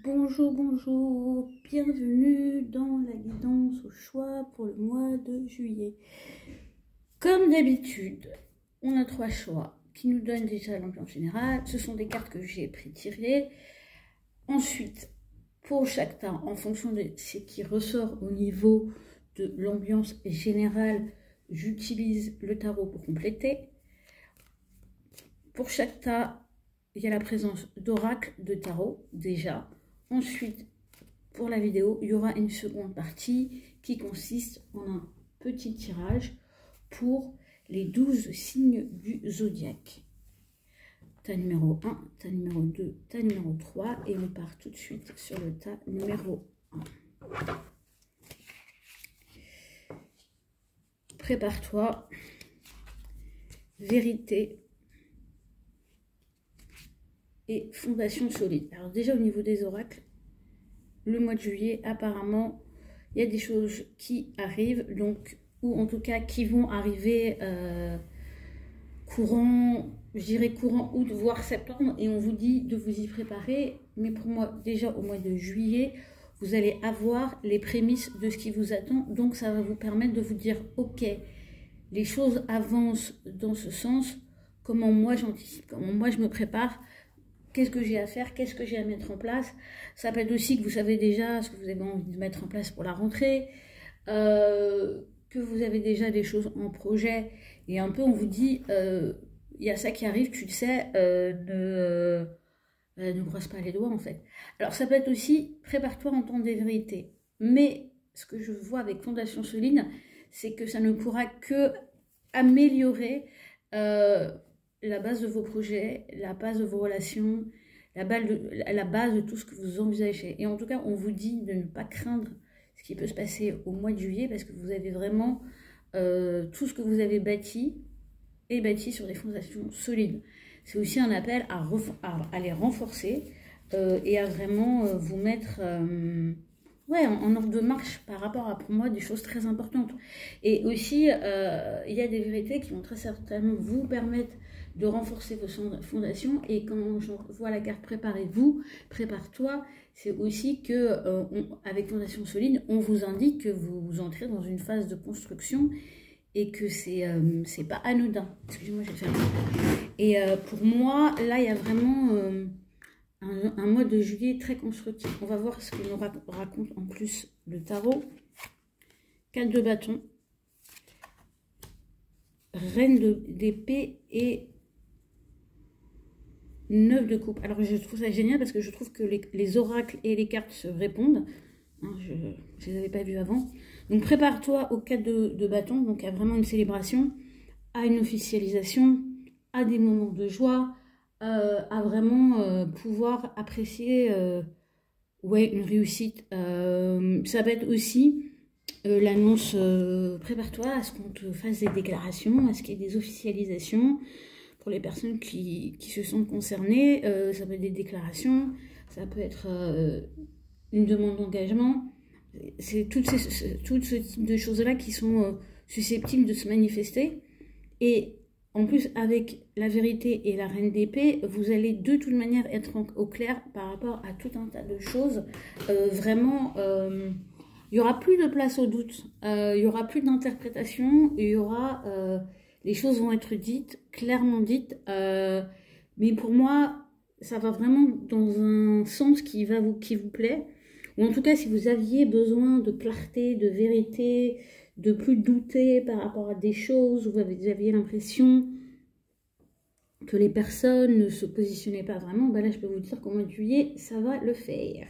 Bonjour, bonjour, bienvenue dans la guidance au choix pour le mois de juillet. Comme d'habitude, on a 3 choix qui nous donnent déjà l'ambiance générale. Ce sont des cartes que j'ai pré-tirées. Ensuite, pour chaque tas, en fonction de ce qui ressort au niveau de l'ambiance générale, j'utilise le tarot pour compléter. Pour chaque tas, il y a la présence d'oracle de tarot déjà. Ensuite, pour la vidéo, il y aura une seconde partie qui consiste en un petit tirage pour les 12 signes du zodiaque. Tas numéro 1, tas numéro 2, tas numéro 3 et on part tout de suite sur le tas numéro 1. Prépare-toi. Vérité et fondation solide. Alors déjà au niveau des oracles, le mois de juillet, apparemment, il y a des choses qui arrivent, donc, ou en tout cas qui vont arriver courant, je dirais courant août, voire septembre, et on vous dit de vous y préparer. Mais pour moi, déjà au mois de juillet, vous allez avoir les prémices de ce qui vous attend, donc ça va vous permettre de vous dire, ok, les choses avancent dans ce sens, comment moi j'anticipe, comment moi je me prépare, qu'est-ce que j'ai à faire, qu'est-ce que j'ai à mettre en place. Ça peut être aussi que vous savez déjà ce que vous avez envie de mettre en place pour la rentrée, que vous avez déjà des choses en projet, et un peu on vous dit, il y a ça qui arrive, tu le sais, ne brosse pas les doigts en fait. Alors ça peut être aussi, prépare-toi à entendre des vérités. Mais ce que je vois avec Fondation Solide, c'est que ça ne pourra que améliorer la base de vos projets, la base de vos relations, la base de tout ce que vous envisagez. Et en tout cas, on vous dit de ne pas craindre ce qui peut se passer au mois de juillet parce que vous avez vraiment tout ce que vous avez bâti est bâti sur des fondations solides. C'est aussi un appel à les renforcer et à vraiment vous mettre en ordre de marche par rapport à, pour moi, des choses très importantes. Et aussi, il y a des vérités qui vont très certainement vous permettre de renforcer vos fondations. Et quand je vois la carte préparez-vous, prépare-toi, c'est aussi que avec Fondation Solide, on vous indique que vous entrez dans une phase de construction et que c'est pas anodin. Excusez-moi, j'ai fait un... Et pour moi, là, il y a vraiment un mois de juillet très constructif. On va voir ce que nous raconte en plus le tarot. 4 de bâton, reine d'épée et 9 de coupe. Alors je trouve ça génial parce que je trouve que les oracles et les cartes se répondent. Hein, je ne les avais pas vus avant. Donc prépare-toi au 4 de bâton, donc à vraiment une célébration, à une officialisation, à des moments de joie, à vraiment pouvoir apprécier une réussite. Ça va être aussi l'annonce, prépare-toi à ce qu'on te fasse des déclarations, à ce qu'il y ait des officialisations pour les personnes qui se sentent concernées. Ça peut être des déclarations, ça peut être une demande d'engagement. C'est tout ce type de choses-là qui sont susceptibles de se manifester. Et en plus, avec la vérité et la reine d'épée, vous allez de toute manière être au clair par rapport à tout un tas de choses. Vraiment, il n'y aura plus de place au doute, il n'y aura plus d'interprétation, il y aura... les choses vont être dites, clairement dites, mais pour moi, ça va vraiment dans un sens qui vous plaît. Ou en tout cas, si vous aviez besoin de clarté, de vérité, de plus douter par rapport à des choses, où vous aviez l'impression que les personnes ne se positionnaient pas vraiment, ben là, je peux vous dire qu'au mois de juillet, ça va le faire.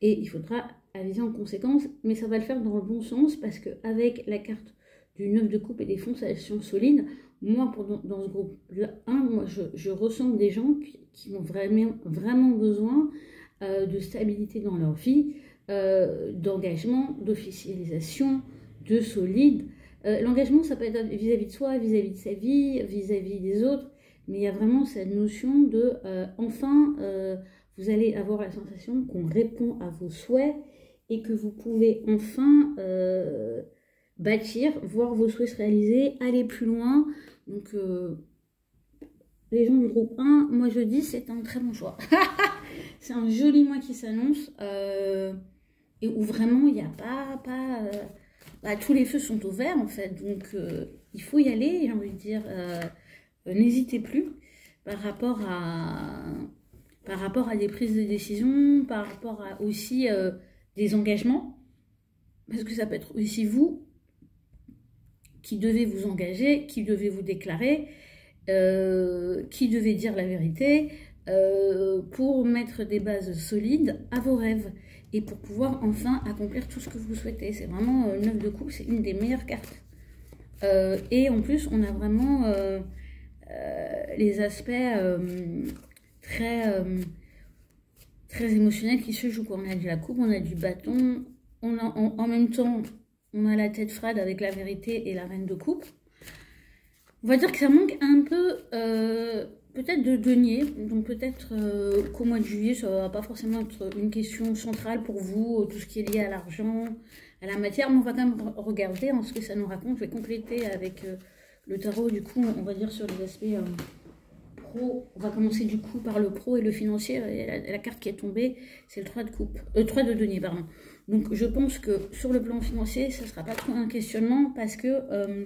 Et il faudra aviser en conséquence, mais ça va le faire dans le bon sens, parce qu'avec la carte du 9 de coupe et des fondations solides, moi, dans ce groupe 1, moi, je ressens des gens qui ont vraiment besoin de stabilité dans leur vie, d'engagement, d'officialisation, de solide. L'engagement, ça peut être vis-à-vis de soi, vis-à-vis de sa vie, vis-à-vis des autres, mais il y a vraiment cette notion de enfin, vous allez avoir la sensation qu'on répond à vos souhaits et que vous pouvez enfin bâtir, voir vos souhaits se réaliser, aller plus loin. Donc, les gens du groupe 1, moi je dis c'est un très bon choix. c'est un joli mois qui s'annonce et où vraiment il n'y a pas tous les feux sont au vert en fait. Donc il faut y aller, j'ai envie de dire. N'hésitez plus par rapport à des prises de décision, par rapport à aussi des engagements. Parce que ça peut être aussi vous qui devez vous engager, qui devez vous déclarer, qui devez dire la vérité pour mettre des bases solides à vos rêves et pour pouvoir enfin accomplir tout ce que vous souhaitez. C'est vraiment 9 de coupe, c'est une des meilleures cartes. Et en plus, on a vraiment les aspects très, très émotionnels qui se jouent. On a de la coupe, on a du bâton, on a, en même temps, on a la tête froide avec la vérité et la reine de coupe. On va dire que ça manque un peu peut-être de denier, donc peut-être qu'au mois de juillet, ça va pas forcément être une question centrale pour vous, tout ce qui est lié à l'argent, à la matière, mais on va quand même regarder ce que ça nous raconte. Je vais compléter avec le tarot, du coup, on va dire sur les aspects pro. On va commencer du coup par le pro et le financier. Et la carte qui est tombée, c'est le 3 de coupe, 3 de denier, pardon. Donc je pense que sur le plan financier, ça ne sera pas trop un questionnement parce que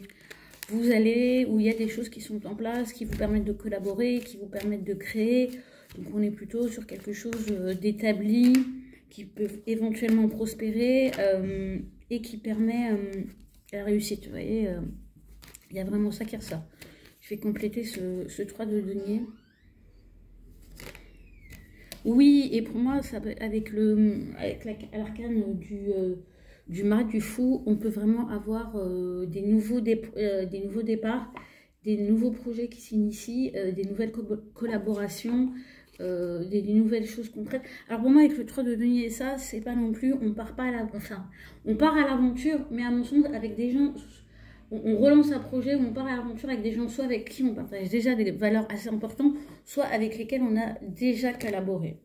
vous allez, où il y a des choses qui sont en place, qui vous permettent de collaborer, qui vous permettent de créer. Donc on est plutôt sur quelque chose d'établi, qui peut éventuellement prospérer et qui permet la réussite. Vous voyez, il y a vraiment ça qui ressort. Je vais compléter ce 3 de denier. Oui, et pour moi, ça, avec l'arcane du mat, du fou, on peut vraiment avoir des nouveaux départs, des nouveaux projets qui s'initient, des nouvelles collaborations, des nouvelles choses concrètes. Alors pour moi, avec le 3 de denier, ça, c'est pas non plus, on part pas à l'aventure, enfin, on part à l'aventure, mais à mon sens, avec des gens, on relance un projet, on part à l'aventure avec des gens, soit avec qui on partage déjà des valeurs assez importantes, soit avec lesquels on a déjà collaboré.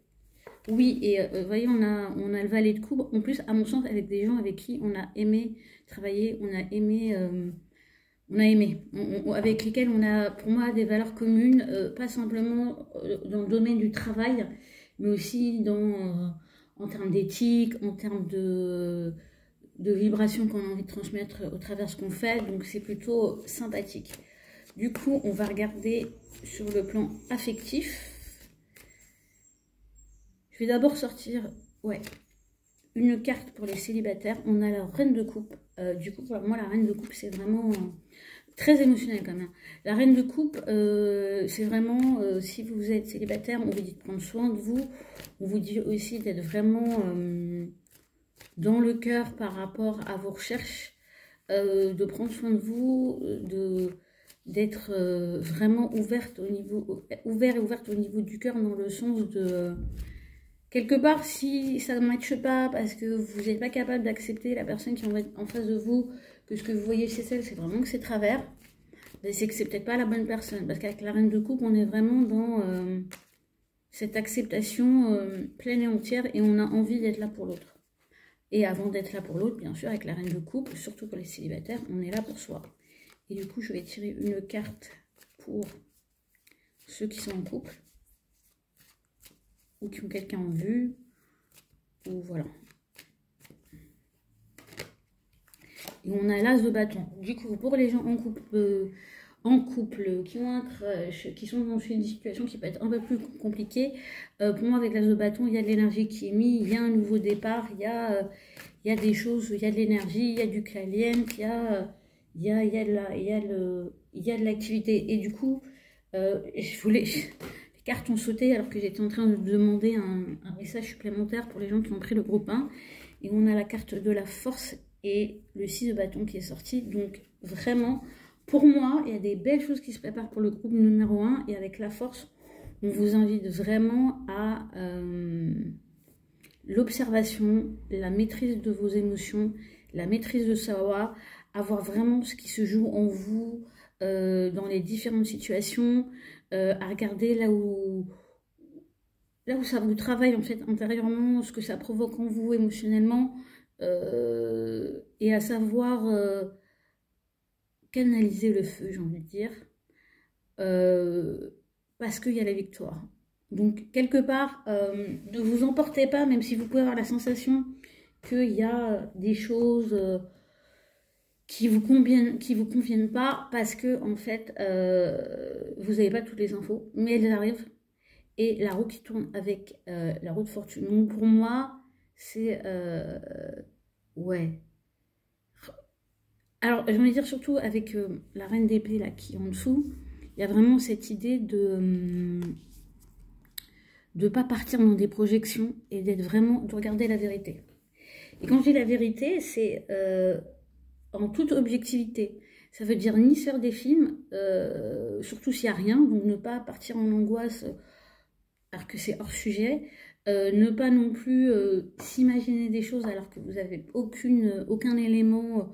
Oui, et vous voyez, on a le valet de coupe, en plus, à mon sens, avec des gens avec qui on a aimé travailler, on a aimé, avec lesquels on a, pour moi, des valeurs communes, pas simplement dans le domaine du travail, mais aussi en termes d'éthique, en termes de vibrations qu'on a envie de transmettre au travers de ce qu'on fait, donc c'est plutôt sympathique. Du coup, on va regarder sur le plan affectif. Je vais d'abord sortir une carte pour les célibataires. On a la reine de coupe. Du coup, pour moi, la reine de coupe, c'est vraiment très émotionnel quand même. La reine de coupe, c'est vraiment, si vous êtes célibataire, on vous dit de prendre soin de vous. On vous dit aussi d'être vraiment dans le cœur par rapport à vos recherches, de prendre soin de vous, d'être vraiment ouvert et ouverte au niveau du cœur, dans le sens de quelque part, si ça ne matche pas parce que vous n'êtes pas capable d'accepter la personne qui est en face de vous, que ce que vous voyez chez elle, c'est vraiment que c'est travers, c'est que c'est peut-être pas la bonne personne. Parce qu'avec la reine de coupe, on est vraiment dans cette acceptation pleine et entière et on a envie d'être là pour l'autre. Et avant d'être là pour l'autre, bien sûr, avec la reine de coupe, surtout pour les célibataires, on est là pour soi. Et du coup, je vais tirer une carte pour ceux qui sont en couple, ou qui ont quelqu'un en vue, ou voilà. Et on a l'as de bâton. Du coup, pour les gens en couple qui ont un crush, qui sont dans une situation qui peut être un peu plus compliquée, pour moi, avec l'as de bâton, il y a de l'énergie qui est mise, il y a un nouveau départ, il y a des choses, il y a de l'énergie, il y a du caliente, il y a de l'activité. Et du coup, les cartes ont sauté alors que j'étais en train de demander un message supplémentaire pour les gens qui ont pris le groupe 1. Et on a la carte de la force et le 6 de bâton qui est sorti. Donc vraiment, pour moi, il y a des belles choses qui se préparent pour le groupe numéro 1. Et avec la force, on vous invite vraiment à l'observation, la maîtrise de vos émotions, la maîtrise de savoir, avoir vraiment ce qui se joue en vous dans les différentes situations, à regarder là où ça vous travaille en fait intérieurement, ce que ça provoque en vous émotionnellement, et à savoir canaliser le feu, j'ai envie de dire, parce qu'il y a la victoire. Donc, quelque part, ne vous emportez pas, même si vous pouvez avoir la sensation qu'il y a des choses qui vous conviennent pas, parce que, en fait, vous n'avez pas toutes les infos, mais elles arrivent. Et la roue qui tourne avec la roue de fortune. Donc, pour moi, c'est... ouais. Alors, j'ai envie de dire surtout avec la reine d'épée là qui est en dessous, il y a vraiment cette idée de pas partir dans des projections et d'être vraiment, de regarder la vérité. Et quand je dis la vérité, c'est en toute objectivité. Ça veut dire ni faire des films, surtout s'il n'y a rien, donc ne pas partir en angoisse alors que c'est hors sujet, ne pas non plus s'imaginer des choses alors que vous n'avez aucun élément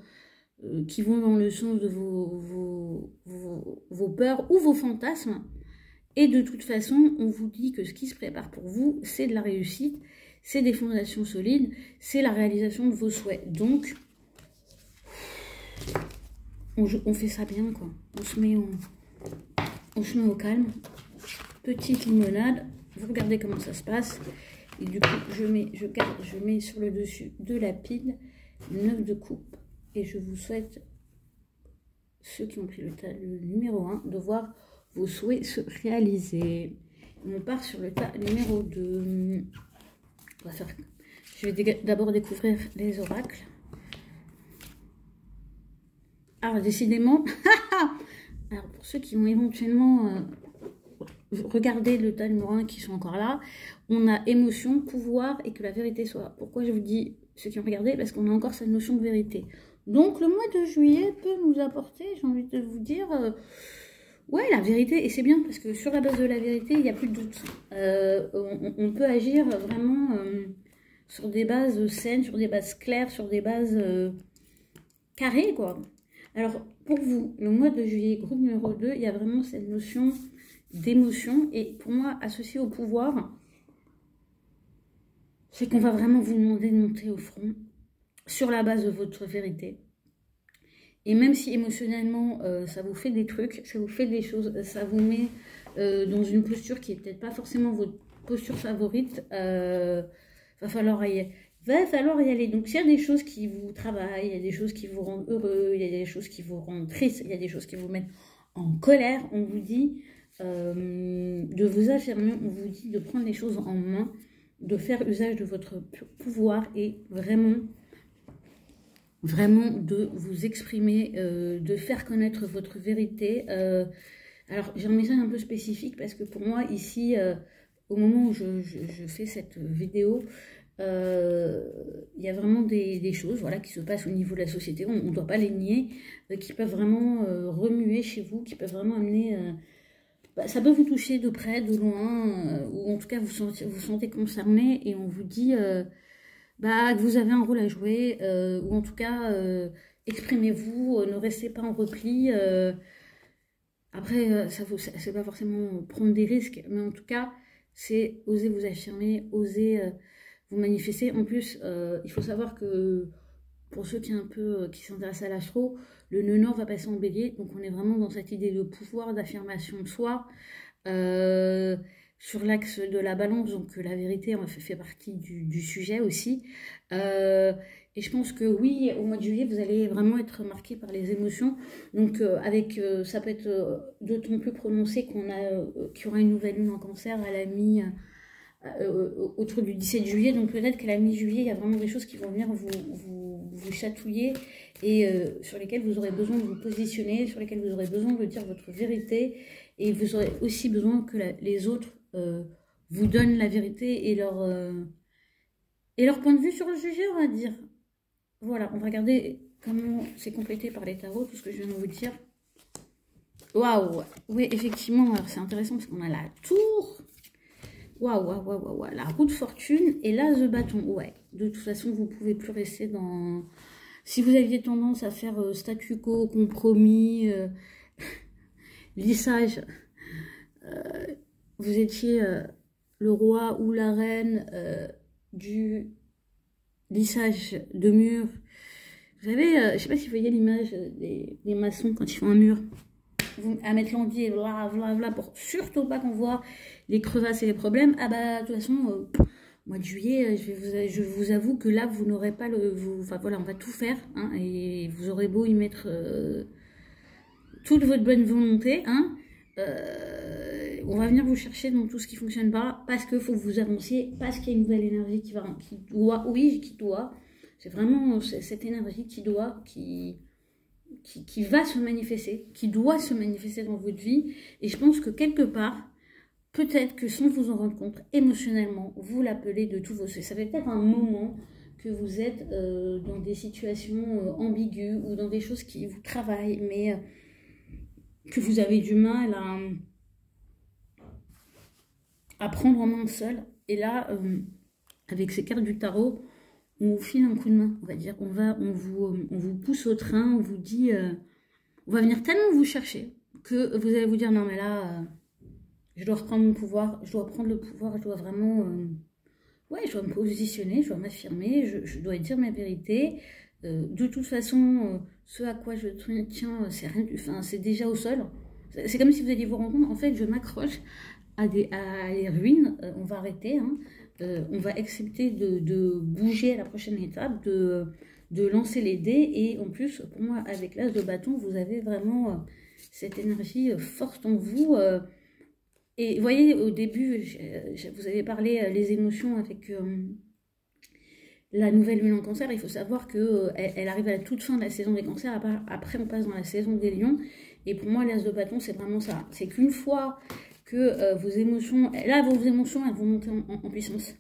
qui vont dans le sens de vos peurs ou vos fantasmes. Et de toute façon, on vous dit que ce qui se prépare pour vous, c'est de la réussite, c'est des fondations solides, c'est la réalisation de vos souhaits. Donc, on fait ça bien, quoi. On se met au calme. Petite limonade. Vous regardez comment ça se passe. Et du coup, je mets sur le dessus de la pile 9 de coupe. Et je vous souhaite, ceux qui ont pris le numéro 1, de voir vos souhaits se réaliser. On part sur le tas numéro 2. Je vais d'abord découvrir les oracles. Alors, décidément, alors pour ceux qui ont éventuellement regardé le tas numéro 1 qui sont encore là, on a émotion, pouvoir et que la vérité soit. Pourquoi je vous dis ceux qui ont regardé? Parce qu'on a encore cette notion de vérité. Donc, le mois de juillet peut nous apporter, j'ai envie de vous dire... ouais, la vérité, et c'est bien parce que sur la base de la vérité, il n'y a plus de doute. On peut agir vraiment sur des bases saines, sur des bases claires, sur des bases carrées, quoi. Alors, pour vous, le mois de juillet, groupe numéro 2, il y a vraiment cette notion d'émotion. Et pour moi, associé au pouvoir, c'est qu'on va vraiment vous demander de monter au front sur la base de votre vérité. Et même si émotionnellement, ça vous fait des trucs, ça vous fait des choses, ça vous met dans une posture qui n'est peut-être pas forcément votre posture favorite, va falloir y aller. Donc, s'il y a des choses qui vous travaillent, il y a des choses qui vous rendent heureux, il y a des choses qui vous rendent tristes, il y a des choses qui vous mettent en colère, on vous dit de vous affirmer, on vous dit de prendre les choses en main, de faire usage de votre pouvoir et vraiment de vous exprimer, de faire connaître votre vérité. Alors, j'ai un message un peu spécifique parce que pour moi, ici, au moment où je fais cette vidéo, il y a vraiment des choses voilà, qui se passent au niveau de la société, on ne doit pas les nier, qui peuvent vraiment remuer chez vous, qui peuvent vraiment amener... ça peut vous toucher de près, de loin, ou en tout cas vous sentez concerné et on vous dit... que vous avez un rôle à jouer, ou en tout cas, exprimez-vous, ne restez pas en repli. Après, c'est pas forcément prendre des risques, mais en tout cas, c'est oser vous affirmer, oser vous manifester. En plus, il faut savoir que pour ceux qui s'intéressent à l'astro, le nœud nord va passer en bélier, donc on est vraiment dans cette idée de pouvoir, d'affirmation de soi. Sur l'axe de la balance, donc la vérité fait partie du sujet aussi. Et je pense que oui, au mois de juillet, vous allez vraiment être marqué par les émotions. Donc ça peut être d'autant plus prononcé qu'il y aura une nouvelle lune en cancer à la autour du 17 juillet. Donc peut-être qu'à la mi-juillet, il y a vraiment des choses qui vont venir vous chatouiller et sur lesquelles vous aurez besoin de vous positionner, sur lesquelles vous aurez besoin de dire votre vérité. Et vous aurez aussi besoin que les autres vous donnent la vérité et leur point de vue sur le sujet, on va dire. Voilà, on va regarder comment c'est complété par les tarots, tout ce que je viens de vous dire. Waouh! Oui, effectivement, alors c'est intéressant parce qu'on a la tour. Waouh, la roue de fortune et là, the bâton. Ouais, de toute façon, vous ne pouvez plus rester dans... Si vous aviez tendance à faire statu quo, compromis, lissage... vous étiez le roi ou la reine du lissage de mur. Vous savez, je ne sais pas si vous voyez l'image des maçons quand ils font un mur. à mettre l'envie et blablabla pour surtout pas qu'on voit les crevasses et les problèmes. Ah bah, de toute façon, mois de juillet, je vous avoue que là, vous n'aurez pas enfin voilà, on va tout faire, hein, et vous aurez beau y mettre toute votre bonne volonté, hein, on va venir vous chercher dans tout ce qui fonctionne pas, parce qu'il faut que vous avanciez, parce qu'il y a une nouvelle énergie qui doit, c'est vraiment cette énergie qui va se manifester, qui doit se manifester dans votre vie, et je pense que quelque part, peut-être que sans vous en rendre compte, émotionnellement, vous l'appelez de tous vos souhaits. Ça fait peut-être un moment que vous êtes dans des situations ambiguës ou dans des choses qui vous travaillent, mais que vous avez du mal à prendre en main seul. Et là, avec ces cartes du tarot, on vous file un coup de main, on va dire. On vous pousse au train, on vous dit... on va venir tellement vous chercher que vous allez vous dire, non mais là... je dois reprendre mon pouvoir, je dois prendre le pouvoir, je dois vraiment... ouais, je dois me positionner, je dois m'affirmer, je dois dire ma vérité. De toute façon, ce à quoi je tiens, c'est rien, enfin, c'est déjà au sol. C'est comme si vous alliez vous rendre compte, en fait, je m'accroche à des ruines, on va arrêter, hein. On va accepter de bouger à la prochaine étape, de lancer les dés. Et en plus, pour moi, avec l'as de bâton, vous avez vraiment cette énergie forte en vous. Et vous voyez, au début, vous avez parlé les émotions avec la nouvelle lune en cancer. Il faut savoir qu'elle arrive à la toute fin de la saison des cancers. Après, on passe dans la saison des lions. Et pour moi, l'as de bâton, c'est vraiment ça. C'est qu'une fois que vos émotions, là, vos émotions, elles vont monter en puissance.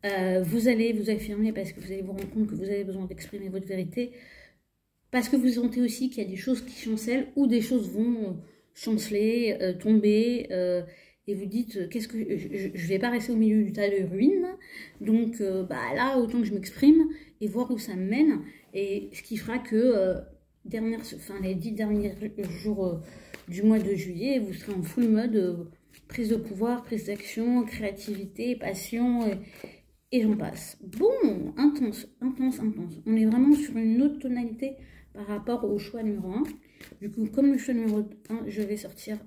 Vous allez vous affirmer parce que vous allez vous rendre compte que vous avez besoin d'exprimer votre vérité. Parce que vous sentez aussi qu'il y a des choses qui chancellent ou des choses vont chanceler, tomber... et vous dites, qu'est-ce que je vais pas rester au milieu du tas de ruines, donc bah là, autant que je m'exprime et voir où ça me mène, et ce qui fera que les 10 derniers jours du mois de juillet, vous serez en full mode prise de pouvoir, prise d'action, créativité, passion, et j'en passe. Bon, intense. On est vraiment sur une autre tonalité par rapport au choix numéro 1. Du coup, comme le choix numéro 1, je vais sortir...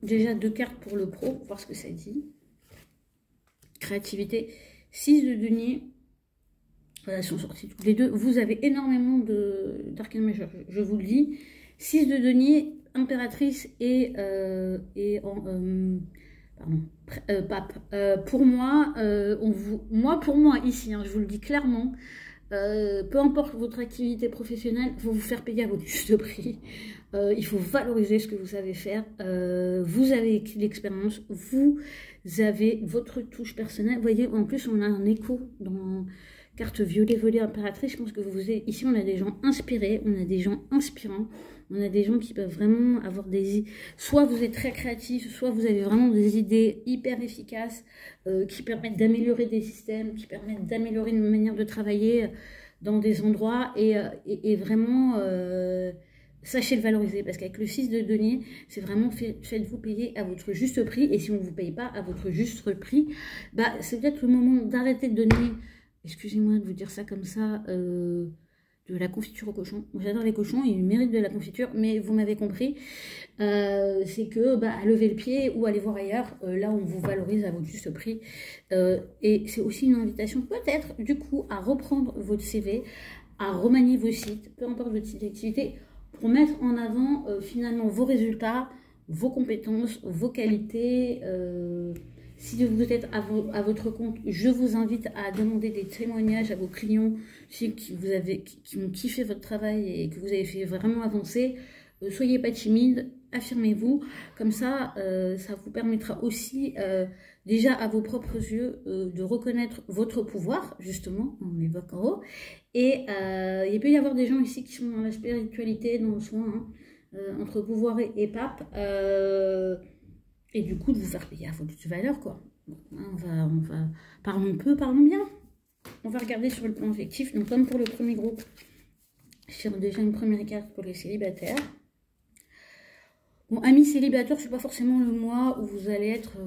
déjà 2 cartes pour le pro, voir ce que ça dit. Créativité. 6 de denier. Voilà, sont sortis toutes les deux. Vous avez énormément d'arcane majeur, je vous le dis. 6 de denier, impératrice et pape. Pour moi, pour moi ici, hein, je vous le dis clairement, peu importe votre activité professionnelle, il faut vous faire payer à votre juste prix. Il faut valoriser ce que vous savez faire. Vous avez l'expérience, vous avez votre touche personnelle. Vous voyez, en plus, on a un écho dans carte violet, volet impératrice. Je pense que ici, on a des gens inspirés, on a des gens inspirants, on a des gens qui peuvent vraiment avoir soit vous êtes très créatif, soit vous avez vraiment des idées hyper efficaces qui permettent d'améliorer des systèmes, qui permettent d'améliorer une manière de travailler dans des endroits et vraiment... sachez le valoriser, parce qu'avec le 6 de denier, c'est vraiment faites-vous payer à votre juste prix, et si on ne vous paye pas à votre juste prix, bah, c'est peut-être le moment d'arrêter de donner, excusez-moi de vous dire ça comme ça, de la confiture aux cochons. J'adore les cochons, ils méritent de la confiture, mais vous m'avez compris, c'est que bah, lever le pied ou aller voir ailleurs, là on vous valorise à votre juste prix, et c'est aussi une invitation peut-être du coup à reprendre votre CV, à remanier vos sites, peu importe votre site d'activité, pour mettre en avant finalement vos résultats, vos compétences, vos qualités. Si vous êtes à votre compte, je vous invite à demander des témoignages à vos clients qui ont kiffé votre travail et que vous avez fait vraiment avancer. Soyez pas timide, affirmez-vous. Comme ça, ça vous permettra aussi, déjà à vos propres yeux, de reconnaître votre pouvoir, justement, on l'évoque en haut. Et il peut y avoir des gens ici qui sont dans la spiritualité, dans le soin, hein, entre pouvoir et pape. Et du coup, de vous faire payer à votre valeur, quoi. Bon, parlons peu, parlons bien. On va regarder sur le plan affectif. Donc, comme pour le premier groupe, je tire déjà une première carte pour les célibataires. Bon, amis célibataires, c'est pas forcément le mois où vous allez être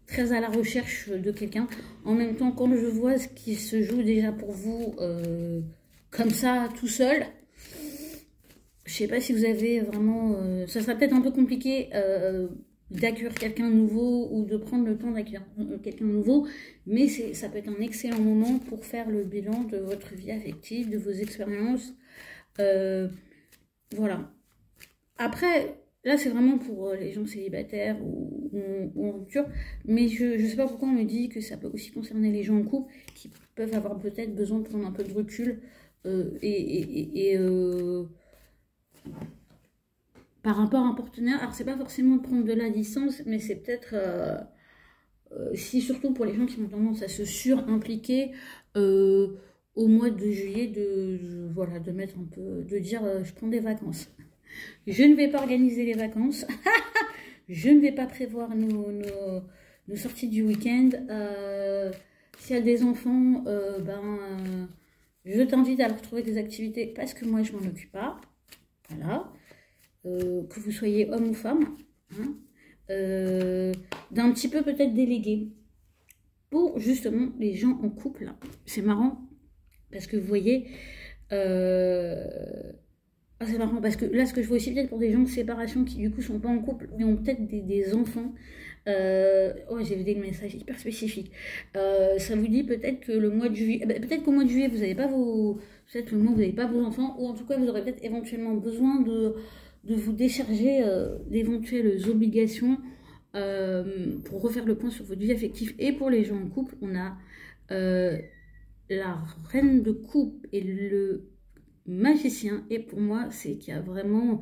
très à la recherche de quelqu'un. En même temps, quand je vois ce qui se joue déjà pour vous, comme ça, tout seul, Je sais pas si vous avez vraiment... ça sera peut-être un peu compliqué d'accueillir quelqu'un de nouveau ou de prendre le temps d'accueillir quelqu'un de nouveau, mais ça peut être un excellent moment pour faire le bilan de votre vie affective, de vos expériences. Voilà. Après, là, c'est vraiment pour les gens célibataires ou en rupture, mais je ne sais pas pourquoi on me dit que ça peut aussi concerner les gens en couple qui peuvent avoir peut-être besoin de prendre un peu de recul par rapport à un partenaire. Alors, c'est pas forcément de prendre de la distance, mais c'est peut-être, si surtout pour les gens qui ont tendance à se surimpliquer au mois de juillet, voilà, de mettre un peu, de dire je prends des vacances. Je ne vais pas organiser les vacances. Je ne vais pas prévoir nos sorties du week-end. S'il y a des enfants, je t'invite à leur trouver des activités parce que moi, je m'en occupe pas. Voilà. Que vous soyez homme ou femme. Hein, d'un petit peu peut-être délégué. Pour justement les gens en couple. C'est marrant. Parce que vous voyez... c'est marrant parce que là, ce que je vois aussi peut-être pour des gens de séparation qui du coup sont pas en couple, mais ont peut-être des enfants. Oh, j'ai vu des messages hyper spécifiques. Ça vous dit peut-être que le mois de juillet, peut-être qu'au mois de juillet vous n'avez pas peut-être le mois où vous n'avez pas vos enfants, ou en tout cas vous aurez peut-être éventuellement besoin de vous décharger d'éventuelles obligations pour refaire le point sur votre vie affective. Et pour les gens en couple, on a la reine de coupe et le magicien, et pour moi c'est qu'il y a vraiment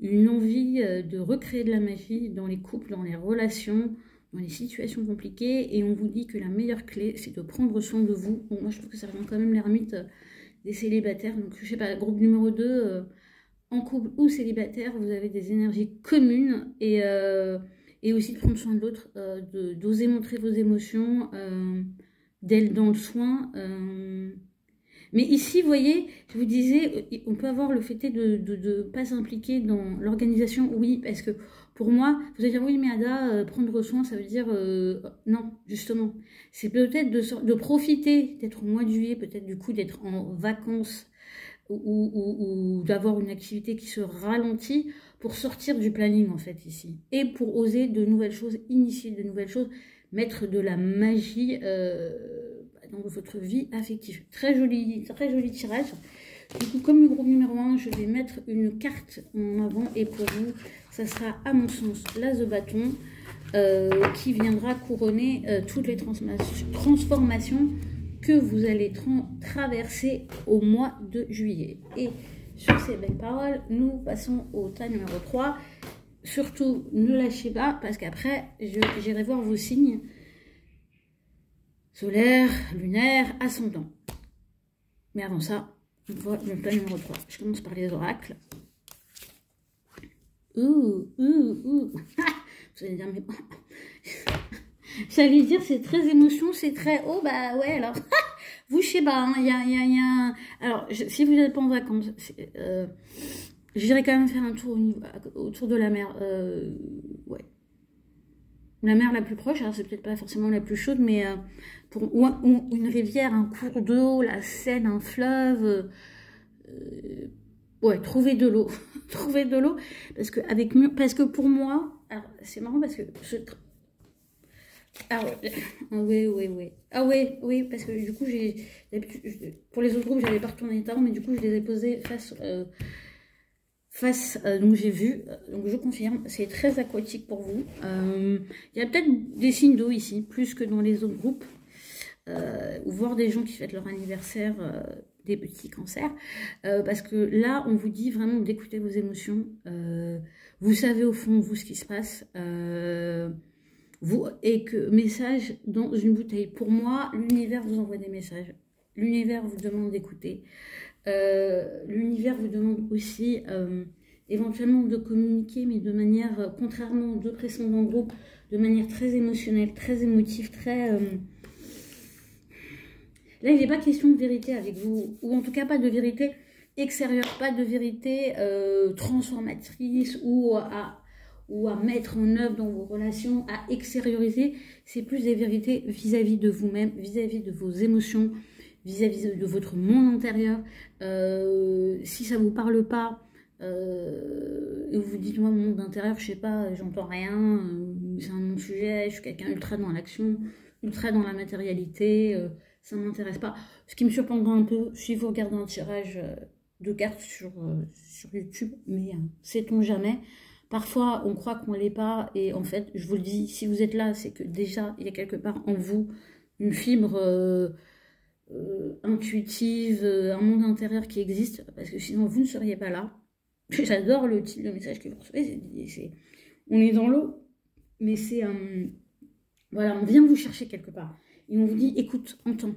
une envie de recréer de la magie dans les couples, dans les relations, dans les situations compliquées, et on vous dit que la meilleure clé c'est de prendre soin de vous. Bon, moi je trouve que ça revient quand même l'ermite des célibataires, donc je sais pas, groupe numéro 2, en couple ou célibataire, vous avez des énergies communes, et aussi de prendre soin de l'autre, d'oser montrer vos émotions, d'être dans le soin. Mais ici, vous voyez, je vous disais, on peut avoir le fait de ne pas s'impliquer dans l'organisation, oui, parce que pour moi, vous allez dire, oui, mais Ada, prendre soin, ça veut dire, non, justement. C'est peut-être de profiter, d'être au mois de juillet, peut-être du coup d'être en vacances, ou d'avoir une activité qui se ralentit pour sortir du planning, en fait, ici. Et pour oser de nouvelles choses, initier de nouvelles choses, mettre de la magie dans votre vie affective. Très joli tirage. Du coup, comme le groupe numéro 1, je vais mettre une carte en avant, et pour vous, ça sera à mon sens l'as de bâton qui viendra couronner toutes les transformations que vous allez traverser au mois de juillet. Et sur ces belles paroles, nous passons au tas numéro 3. Surtout, ne lâchez pas, parce qu'après, j'irai voir vos signes solaire, lunaire, ascendant. Mais avant ça, on voit le tas numéro 3. Je commence par les oracles. Vous allez dire, mais j'allais dire, c'est très émotion, c'est très haut, bah ouais, alors, vous, je sais pas, hein, alors, si vous n'êtes pas en vacances, j'irai quand même faire un tour autour de la mer, ouais. La mer la plus proche, alors c'est peut-être pas forcément la plus chaude, mais ou une rivière, un cours d'eau, la Seine, un fleuve, ouais, trouver de l'eau, trouver de l'eau, parce que pour moi, alors c'est marrant parce que oui, parce que du coup pour les autres groupes j'avais pas retourné les talons, mais du coup je les ai posés face, donc j'ai vu, donc je confirme, c'est très aquatique pour vous. Il y a peut-être des signes d'eau ici, plus que dans les autres groupes, ou voir des gens qui fêtent leur anniversaire, des petits cancers, parce que là, on vous dit vraiment d'écouter vos émotions, vous savez au fond, vous, ce qui se passe, et que message dans une bouteille. Pour moi, l'univers vous envoie des messages, l'univers vous demande d'écouter. L'univers vous demande aussi éventuellement de communiquer, mais de manière, contrairement aux deux précédents groupes, de manière très émotionnelle, très émotive, très... Là, il n'est pas question de vérité avec vous, ou en tout cas pas de vérité extérieure, pas de vérité transformatrice ou à mettre en œuvre dans vos relations, à extérioriser. C'est plus des vérités vis-à-vis de vous-même, vis-à-vis de vos émotions, vis-à-vis de votre monde intérieur. Si ça ne vous parle pas, et vous vous dites, moi, mon monde intérieur, je sais pas, j'entends rien, c'est un non-sujet, je suis quelqu'un ultra dans l'action, ultra dans la matérialité, ça ne m'intéresse pas. Ce qui me surprendra un peu, si vous regardez un tirage de cartes sur YouTube, mais sait-on jamais. Parfois, on croit qu'on ne l'est pas, et en fait, je vous le dis, si vous êtes là, c'est que déjà, il y a quelque part en vous une fibre intuitive, un monde intérieur qui existe, parce que sinon, vous ne seriez pas là. J'adore le type de message que vous recevez, on est dans l'eau, mais c'est, voilà, on vient vous chercher quelque part, et on vous dit, écoute, entends,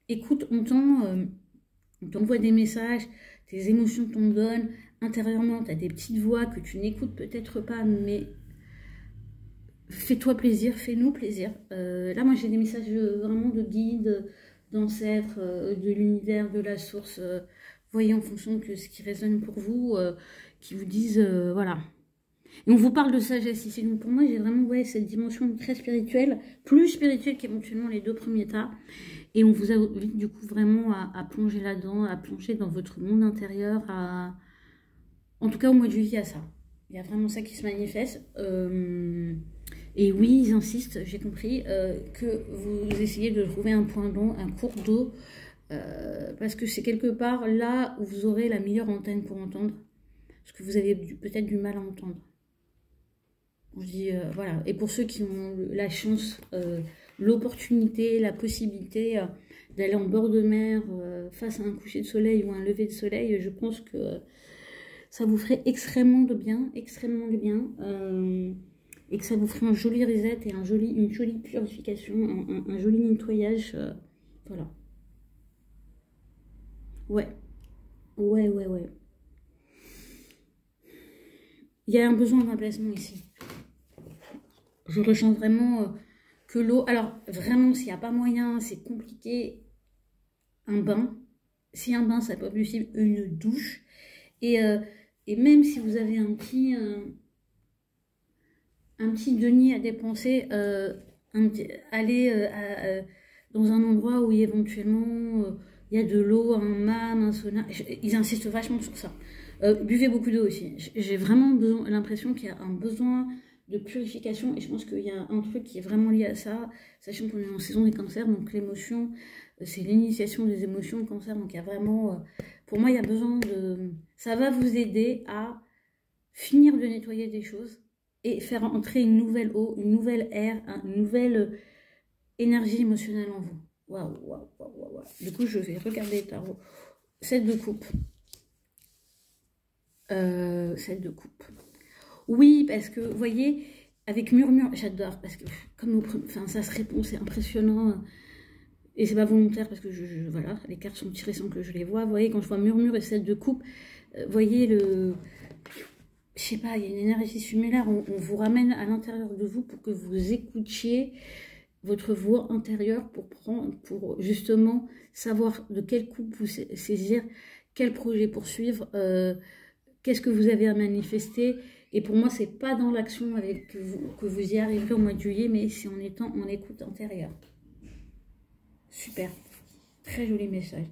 on t'envoie des messages, tes émotions t'en donnent, intérieurement, tu as des petites voix que tu n'écoutes peut-être pas, mais fais-toi plaisir, fais-nous plaisir. Là, moi, j'ai des messages vraiment de guides, d'ancêtres, de l'univers, de la source. Voyez en fonction de ce qui résonne pour vous, qui vous disent, voilà. Et on vous parle de sagesse ici. Donc pour moi, j'ai vraiment cette dimension très spirituelle, plus spirituelle qu'éventuellement les deux premiers tas. Et on vous invite du coup vraiment à plonger là-dedans, à plonger dans votre monde intérieur, en tout cas au mois de juillet, il y a ça. Il y a vraiment ça qui se manifeste. Et oui, ils insistent, j'ai compris, que vous essayez de trouver un point d'eau, un cours d'eau, parce que c'est quelque part là où vous aurez la meilleure antenne pour entendre, ce que vous avez peut-être du mal à entendre. Je dis, voilà. Et pour ceux qui ont la chance, l'opportunité, la possibilité d'aller en bord de mer face à un coucher de soleil ou un lever de soleil, je pense que ça vous ferait extrêmement de bien, et que ça vous ferait un joli reset et une jolie purification, un joli nettoyage, voilà. Ouais. Il y a un besoin d'un placement ici. Je ressens vraiment que l'eau... Alors, vraiment, s'il n'y a pas moyen, c'est compliqué, un bain. Si un bain, c'est pas possible, une douche. Et même si vous avez un petit denier à dépenser, aller dans un endroit où éventuellement il y a de l'eau, un hammam, un sauna. Ils insistent vachement sur ça. Buvez beaucoup d'eau aussi. J'ai vraiment l'impression qu'il y a un besoin de purification, et je pense qu'il y a un truc qui est vraiment lié à ça, sachant qu'on est en saison des cancers, donc l'émotion, c'est l'initiation des émotions, le cancer, donc il y a vraiment, pour moi, il y a besoin de... Ça va vous aider à finir de nettoyer des choses et faire entrer une nouvelle eau, une nouvelle air, une nouvelle énergie émotionnelle en vous. Waouh. Du coup, je vais regarder le tarot. 7 de coupe. 7 de coupe. Oui, parce que, vous voyez, avec murmure, j'adore, parce que comme ça se répond, c'est impressionnant. Et c'est pas volontaire, parce que voilà, les cartes sont tirées sans que je les vois. Vous voyez, quand je vois murmure et 7 de coupe, vous voyez je sais pas, il y a une énergie similaire. On vous ramène à l'intérieur de vous pour que vous écoutiez votre voix intérieure pour justement savoir de quelle coupe vous saisir, quel projet poursuivre, qu'est-ce que vous avez à manifester. Et pour moi, c'est pas dans l'action que vous y arriverez au mois de juillet, mais c'est en étant en écoute intérieure. Super, très joli message.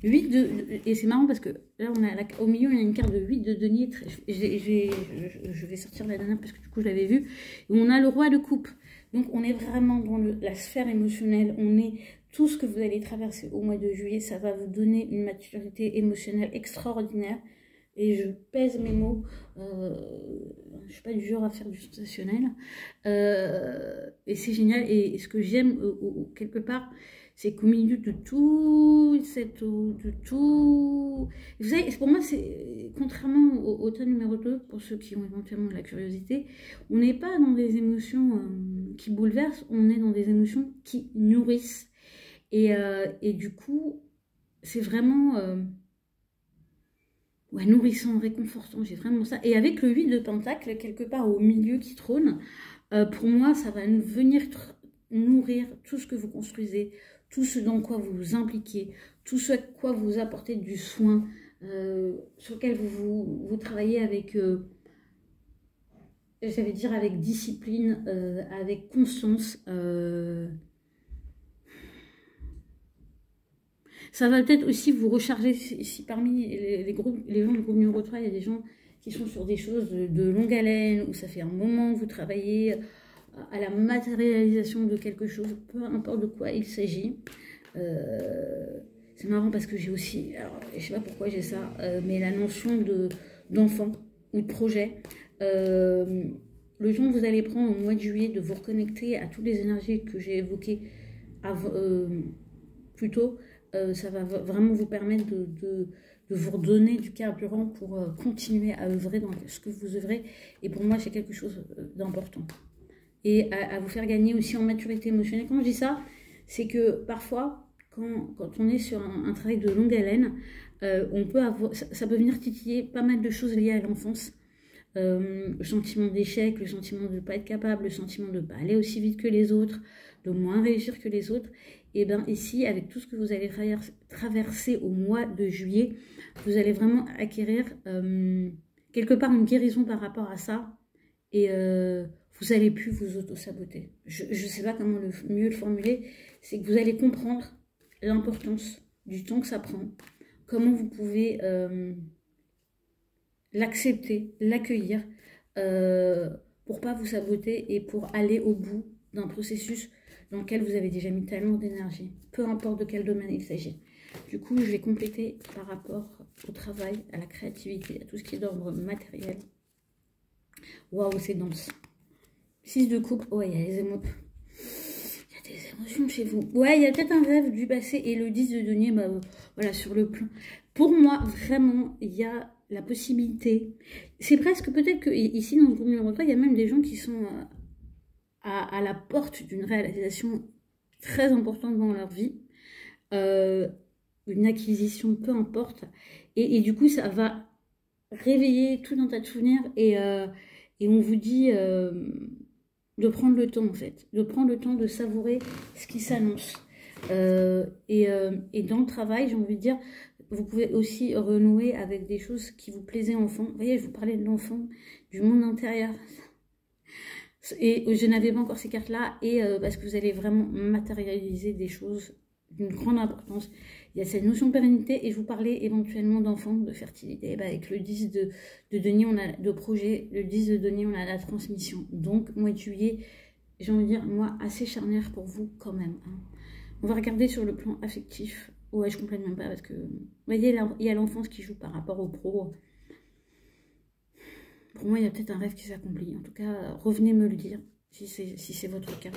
8 et c'est marrant parce que là, on a au milieu, il y a une carte de 8 de denier. Je vais sortir la dernière parce que du coup, je l'avais vue. Et on a le roi de coupe. Donc, on est vraiment dans la sphère émotionnelle. On est tout ce que vous allez traverser au mois de juillet. Ça va vous donner une maturité émotionnelle extraordinaire. Et je pèse mes mots. Je suis pas du genre à faire du sensationnel. Et c'est génial. Et ce que j'aime quelque part, c'est qu'au milieu de tout vous savez, pour moi, c'est contrairement au tas numéro 2, pour ceux qui ont éventuellement de la curiosité, on n'est pas dans des émotions qui bouleversent, on est dans des émotions qui nourrissent. Et du coup, c'est vraiment nourrissant, réconfortant, j'ai vraiment ça. Et avec le 8 de Pentacle, quelque part au milieu qui trône, pour moi, ça va venir nourrir tout ce que vous construisez, tout ce dans quoi vous vous impliquez, tout ce à quoi vous apportez du soin, sur lequel vous travaillez avec, j'allais dire avec discipline, avec conscience. Ça va peut-être aussi vous recharger si parmi les gens du groupe numéro 3, il y a des gens qui sont sur des choses de longue haleine, où ça fait un moment que vous travaillez à la matérialisation de quelque chose, peu importe de quoi il s'agit. C'est marrant parce que j'ai aussi, alors je sais pas pourquoi j'ai ça, mais la notion d'enfant ou de projet. Le temps que vous allez prendre au mois de juillet de vous reconnecter à toutes les énergies que j'ai évoquées plus tôt, ça va vraiment vous permettre de vous redonner du carburant pour continuer à œuvrer dans ce que vous œuvrez. Et pour moi, c'est quelque chose d'important. Et à vous faire gagner aussi en maturité émotionnelle. Quand je dis ça, c'est que parfois, quand on est sur un travail de longue haleine, on peut avoir, ça peut venir titiller pas mal de choses liées à l'enfance. Le sentiment d'échec, le sentiment de ne pas être capable, le sentiment de ne pas aller aussi vite que les autres, de moins réussir que les autres. Et bien ici, avec tout ce que vous allez traverser au mois de juillet, vous allez vraiment acquérir quelque part une guérison par rapport à ça. Et vous n'allez plus vous auto-saboter. Je ne sais pas comment mieux le formuler. C'est que vous allez comprendre l'importance du temps que ça prend. Comment vous pouvez l'accepter, l'accueillir pour pas vous saboter et pour aller au bout d'un processus dans lequel vous avez déjà mis tellement d'énergie, peu importe de quel domaine il s'agit. Du coup, je vais compléter par rapport au travail, à la créativité, à tout ce qui est d'ordre matériel. Waouh, c'est dense. 6 de coupe, ouais, il y a les émotions. Il y a des émotions chez vous. Ouais, il y a peut-être un rêve du passé et le 10 de denier, bah, voilà, sur le plan. Pour moi, vraiment, il y a la possibilité. C'est presque peut-être que ici, dans le groupe numéro 3, il y a même des gens qui sont à la porte d'une réalisation très importante dans leur vie. Une acquisition, peu importe. Et du coup, ça va réveiller tout un tas de souvenirs et on vous dit de prendre le temps, en fait. De prendre le temps de savourer ce qui s'annonce. Et dans le travail, j'ai envie de dire, vous pouvez aussi renouer avec des choses qui vous plaisaient enfant. Vous voyez, je vous parlais de l'enfant, du monde intérieur. Et je n'avais pas encore ces cartes-là, et parce que vous allez vraiment matérialiser des choses d'une grande importance. Il y a cette notion de pérennité, et je vous parlais éventuellement d'enfants, de fertilité. Bah, avec le 10 de denier, on a de projet, le 10 de denier, on a la transmission. Donc, mois de juillet, j'ai envie de dire, moi, assez charnière pour vous quand même. Hein. On va regarder sur le plan affectif. Ouais, je complète même pas, parce que, vous voyez, là, il y a l'enfance qui joue par rapport au pro. Pour moi, il y a peut-être un rêve qui s'accomplit. En tout cas, revenez me le dire, si c'est votre cas.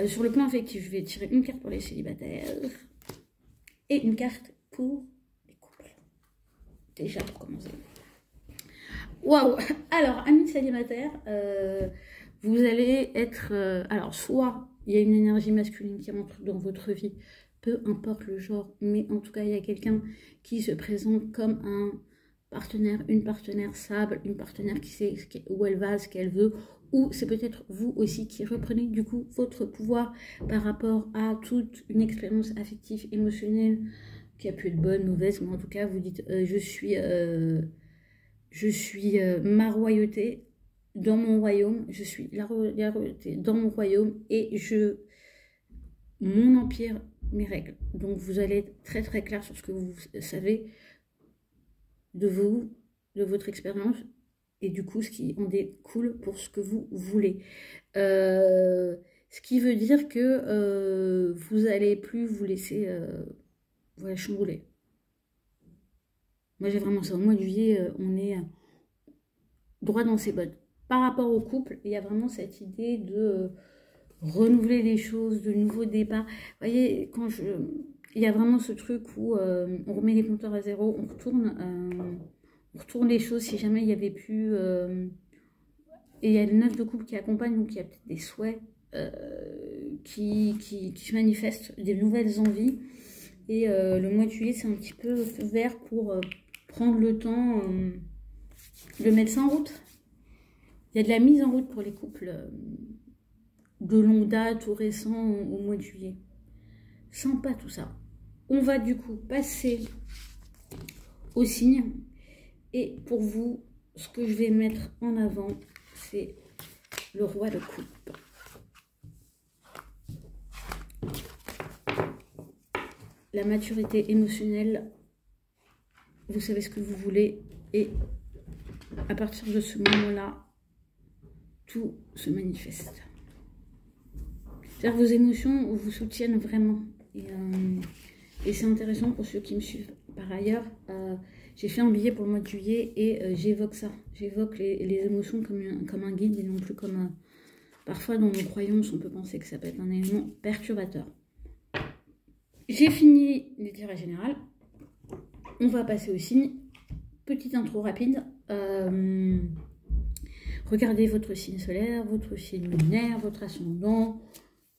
Sur le plan affectif, je vais tirer une carte pour les célibataires et une carte pour les couples. Déjà, pour commencer. Waouh! Alors, amis célibataires, vous allez être... alors, soit il y a une énergie masculine qui rentre dans votre vie, peu importe le genre, mais en tout cas, il y a quelqu'un qui se présente comme un partenaire, une partenaire stable, une partenaire qui sait où elle va, ce qu'elle veut, ou c'est peut-être vous aussi qui reprenez du coup votre pouvoir par rapport à toute une expérience affective, émotionnelle, qui a pu être bonne, mauvaise, mais en tout cas vous dites je suis ma royauté dans mon royaume, je suis la royauté dans mon royaume et mon empire, mes règles. Donc vous allez être très très clair sur ce que vous savez de vous, de votre expérience, et du coup, ce qui en découle pour ce que vous voulez. Ce qui veut dire que vous n'allez plus vous laisser voilà, chambouler. Moi, j'ai vraiment ça. Au mois de juillet, on est droit dans ses bottes. Par rapport au couple, il y a vraiment cette idée de renouveler les choses, de nouveaux départs. Vous voyez, il y a vraiment ce truc où on remet les compteurs à zéro, on retourne les choses si jamais il n'y avait plus... et il y a le 9 de couple qui accompagne, donc il y a peut-être des souhaits qui se manifestent, des nouvelles envies. Et le mois de juillet, c'est un petit peu vert pour prendre le temps de mettre ça en route. Il y a de la mise en route pour les couples de longue date ou récents au mois de juillet. Sympa tout ça. On va du coup passer au signe. Et pour vous, ce que je vais mettre en avant, c'est le roi de coupe. la maturité émotionnelle, vous savez ce que vous voulez, et à partir de ce moment-là, tout se manifeste. C'est-à-dire vos émotions vous soutiennent vraiment. Et c'est intéressant pour ceux qui me suivent. Par ailleurs, j'ai fait un billet pour le mois de juillet et j'évoque ça. J'évoque les émotions comme un guide et non plus comme... parfois, dans nos croyances, on peut penser que ça peut être un élément perturbateur. J'ai fini les tirages généraux. On va passer au signe. Petite intro rapide. Regardez votre signe solaire, votre signe lunaire, votre ascendant.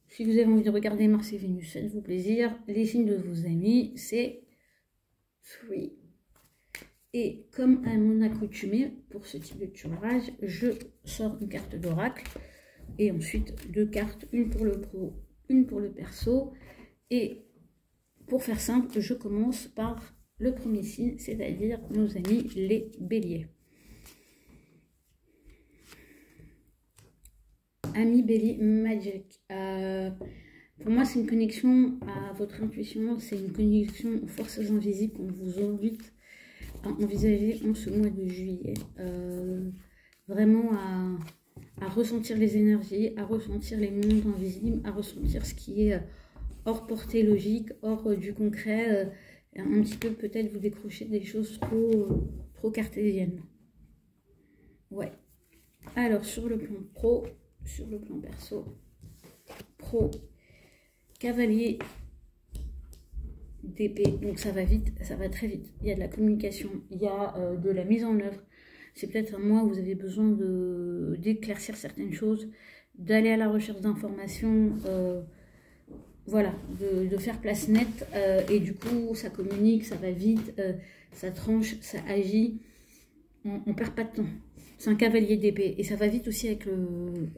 Si vous avez envie de regarder Mars et Vénus, faites-vous plaisir. Les signes de vos amis, c'est 3. Et comme à mon accoutumé, pour ce type de tirage, je sors une carte d'oracle. Et ensuite, 2 cartes, une pour le pro, une pour le perso. Et pour faire simple, je commence par le premier signe, c'est-à-dire nos amis les béliers. Amis Bélier Magic. Pour moi, c'est une connexion à votre intuition, c'est une connexion aux forces invisibles qu'on vous invite à envisager en ce mois de juillet. Vraiment à ressentir les énergies, à ressentir les mondes invisibles, à ressentir ce qui est hors portée logique, hors du concret, un petit peu peut-être vous décrocher des choses trop cartésiennes. Ouais. Alors, sur le plan pro, sur le plan perso, pro, cavalier d'épée, donc ça va vite, ça va très vite. Il y a de la communication, il y a de la mise en œuvre. C'est peut-être un mois où vous avez besoin d'éclaircir certaines choses, d'aller à la recherche d'informations, voilà, de faire place nette, et du coup ça communique, ça va vite, ça tranche, ça agit, on ne perd pas de temps. C'est un cavalier d'épée et ça va vite aussi avec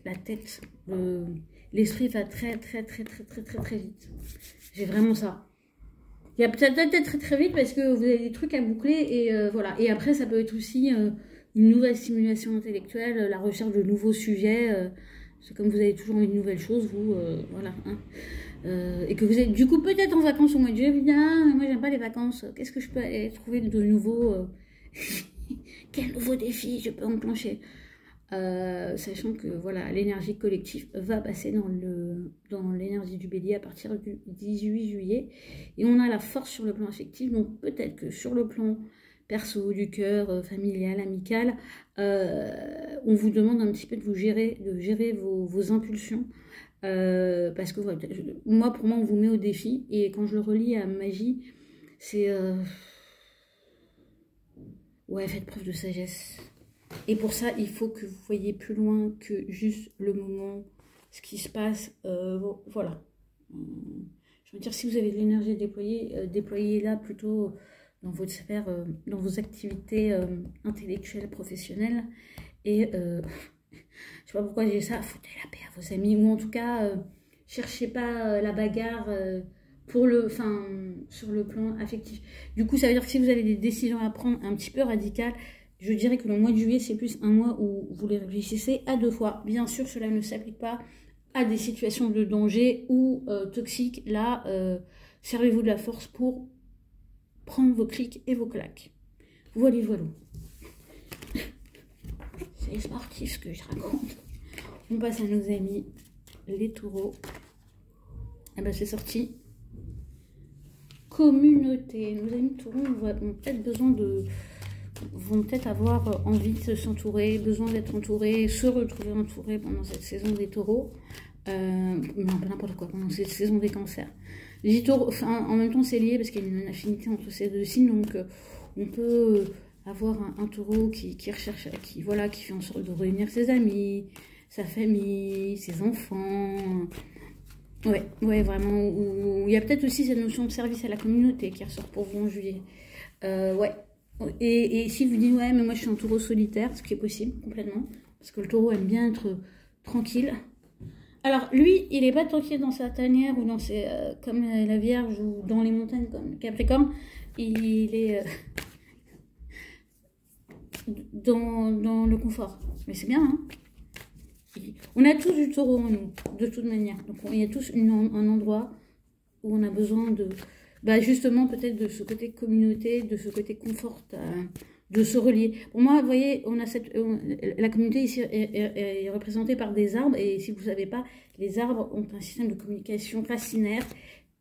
la tête, l'esprit va très vite. J'ai vraiment ça. Il y a peut-être très vite parce que vous avez des trucs à boucler et voilà. Et après ça peut être aussi une nouvelle stimulation intellectuelle, la recherche de nouveaux sujets. C'est comme vous avez toujours envie de nouvelles choses, vous, voilà. Hein. Et que vous êtes du coup peut-être en vacances au mois de juillet, vous dites, ah, moi j'aime pas les vacances, qu'est-ce que je peux aller trouver de nouveau quel nouveau défi je peux enclencher, sachant que voilà, l'énergie collective va passer dans l'énergie du bélier à partir du 18 juillet. Et on a la force sur le plan affectif, donc peut-être que sur le plan perso, du cœur, familial, amical, on vous demande un petit peu de gérer vos impulsions. Parce que voilà, moi, pour moi, on vous met au défi. Et quand je le relis à magie, c'est... ouais, faites preuve de sagesse. Et pour ça, il faut que vous voyez plus loin que juste le moment, ce qui se passe. Bon, voilà. Je veux dire, si vous avez de l'énergie à déployer, déployez-la plutôt dans votre sphère, dans vos activités intellectuelles, professionnelles. Et je sais pas pourquoi j'ai ça, foutez la paix à vos amis. Ou en tout cas, cherchez pas la bagarre sur le plan affectif. Du coup, ça veut dire que si vous avez des décisions à prendre un petit peu radicales, je dirais que le mois de juillet, c'est plus un mois où vous les réfléchissez à 2 fois. Bien sûr, cela ne s'applique pas à des situations de danger ou toxiques. Là, servez-vous de la force pour prendre vos clics et vos claques. Voilà. C'est les sportifs ce que je raconte. On passe à nos amis, les taureaux. Eh ben, c'est sorti. Communauté. Nos amis taureaux vont peut-être avoir envie de s'entourer, besoin d'être entourés, se retrouver entourés pendant cette saison des taureaux. Non, pas n'importe quoi, pendant cette saison des cancers. Les taureaux, en même temps, c'est lié parce qu'il y a une affinité entre ces deux signes, donc on peut avoir un taureau qui recherche, qui fait en sorte de réunir ses amis, sa famille, ses enfants. Ouais, vraiment. Il y a peut-être aussi cette notion de service à la communauté qui ressort pour vous en juillet. Ouais. Et si vous dites, ouais, mais moi je suis un taureau solitaire, ce qui est possible complètement, parce que le taureau aime bien être tranquille. Alors, lui, il n'est pas tranquille dans sa tanière ou dans ses, comme la Vierge ou dans les montagnes comme le Capricorne. Il est dans le confort. Mais c'est bien, hein. On a tous du taureau en nous, de toute manière. Donc, il y a tous un endroit où on a besoin bah justement peut-être de ce côté communauté, de ce côté confort, de se relier. Pour moi, vous voyez, on a la communauté ici est représentée par des arbres, et si vous ne savez pas, les arbres ont un système de communication racinaire,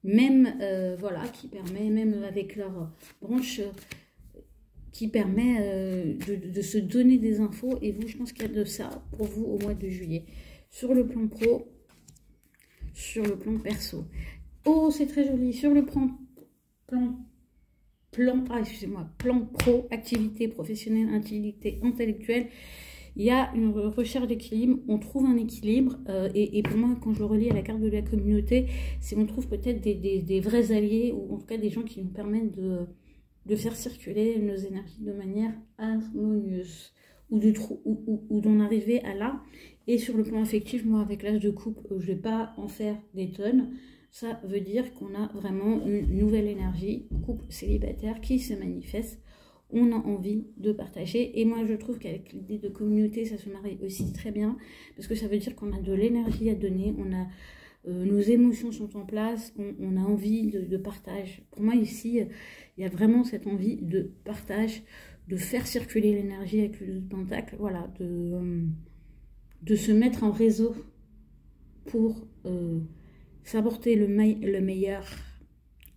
même, voilà, qui permet, même avec leurs branches, qui permet de se donner des infos, et vous, je pense qu'il y a de ça pour vous au mois de juillet. Sur le plan pro, sur le plan perso. Oh, c'est très joli. Sur le plan pro, activité professionnelle, intellectuelle, il y a une recherche d'équilibre, on trouve un équilibre, et pour moi, quand je le relis à la carte de la communauté, c'est on trouve peut-être des vrais alliés, ou en tout cas des gens qui nous permettent de faire circuler nos énergies de manière harmonieuse, ou d'en arriver à là. Et sur le plan affectif, moi, avec l'âge de coupe, je ne vais pas en faire des tonnes. Ça veut dire qu'on a vraiment une nouvelle énergie, couple célibataire, qui se manifeste. On a envie de partager. Et moi, je trouve qu'avec l'idée de communauté, ça se marie aussi très bien. Parce que ça veut dire qu'on a de l'énergie à donner. On a, nos émotions sont en place. On a envie de partage. Pour moi, ici, il y a vraiment cette envie de partage, de faire circuler l'énergie avec le pentacle. Voilà, de se mettre en réseau pour s'apporter le meilleur.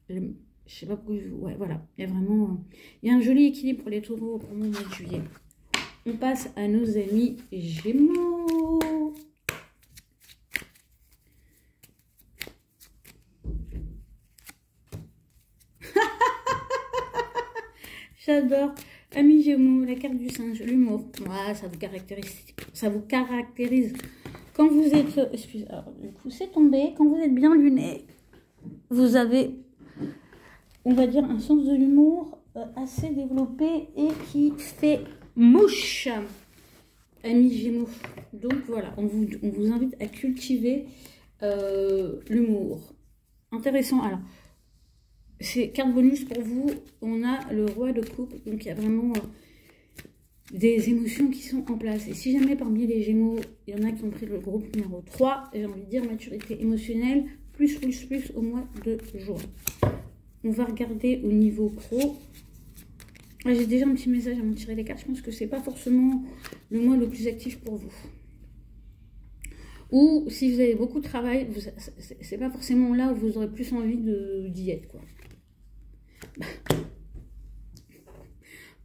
Je sais pas pourquoi, ouais, voilà. Il y a vraiment, il y a un joli équilibre pour les taureaux pour le mois de juillet. On passe à nos amis Gémeaux. J'adore. Amis Gémeaux, la carte du singe, l'humour. Ouais, ça vous caractérise. Ça vous caractérise. Quand vous êtes, excusez, alors du coup c'est tombé. Quand vous êtes bien luné, vous avez, on va dire, un sens de l'humour assez développé et qui fait mouche. Amis Gémeaux. Donc voilà, on vous invite à cultiver l'humour. Intéressant. Alors, c'est carte bonus pour vous. On a le roi de coupe. Donc il y a vraiment des émotions qui sont en place. Et si jamais parmi les Gémeaux, il y en a qui ont pris le groupe numéro 3, j'ai envie de dire maturité émotionnelle, plus au mois de juin. On va regarder au niveau pro. J'ai déjà un petit message à m'en tirer les cartes. Je pense que c'est pas forcément le mois le plus actif pour vous. Ou si vous avez beaucoup de travail, c'est pas forcément là où vous aurez plus envie d'y être, quoi.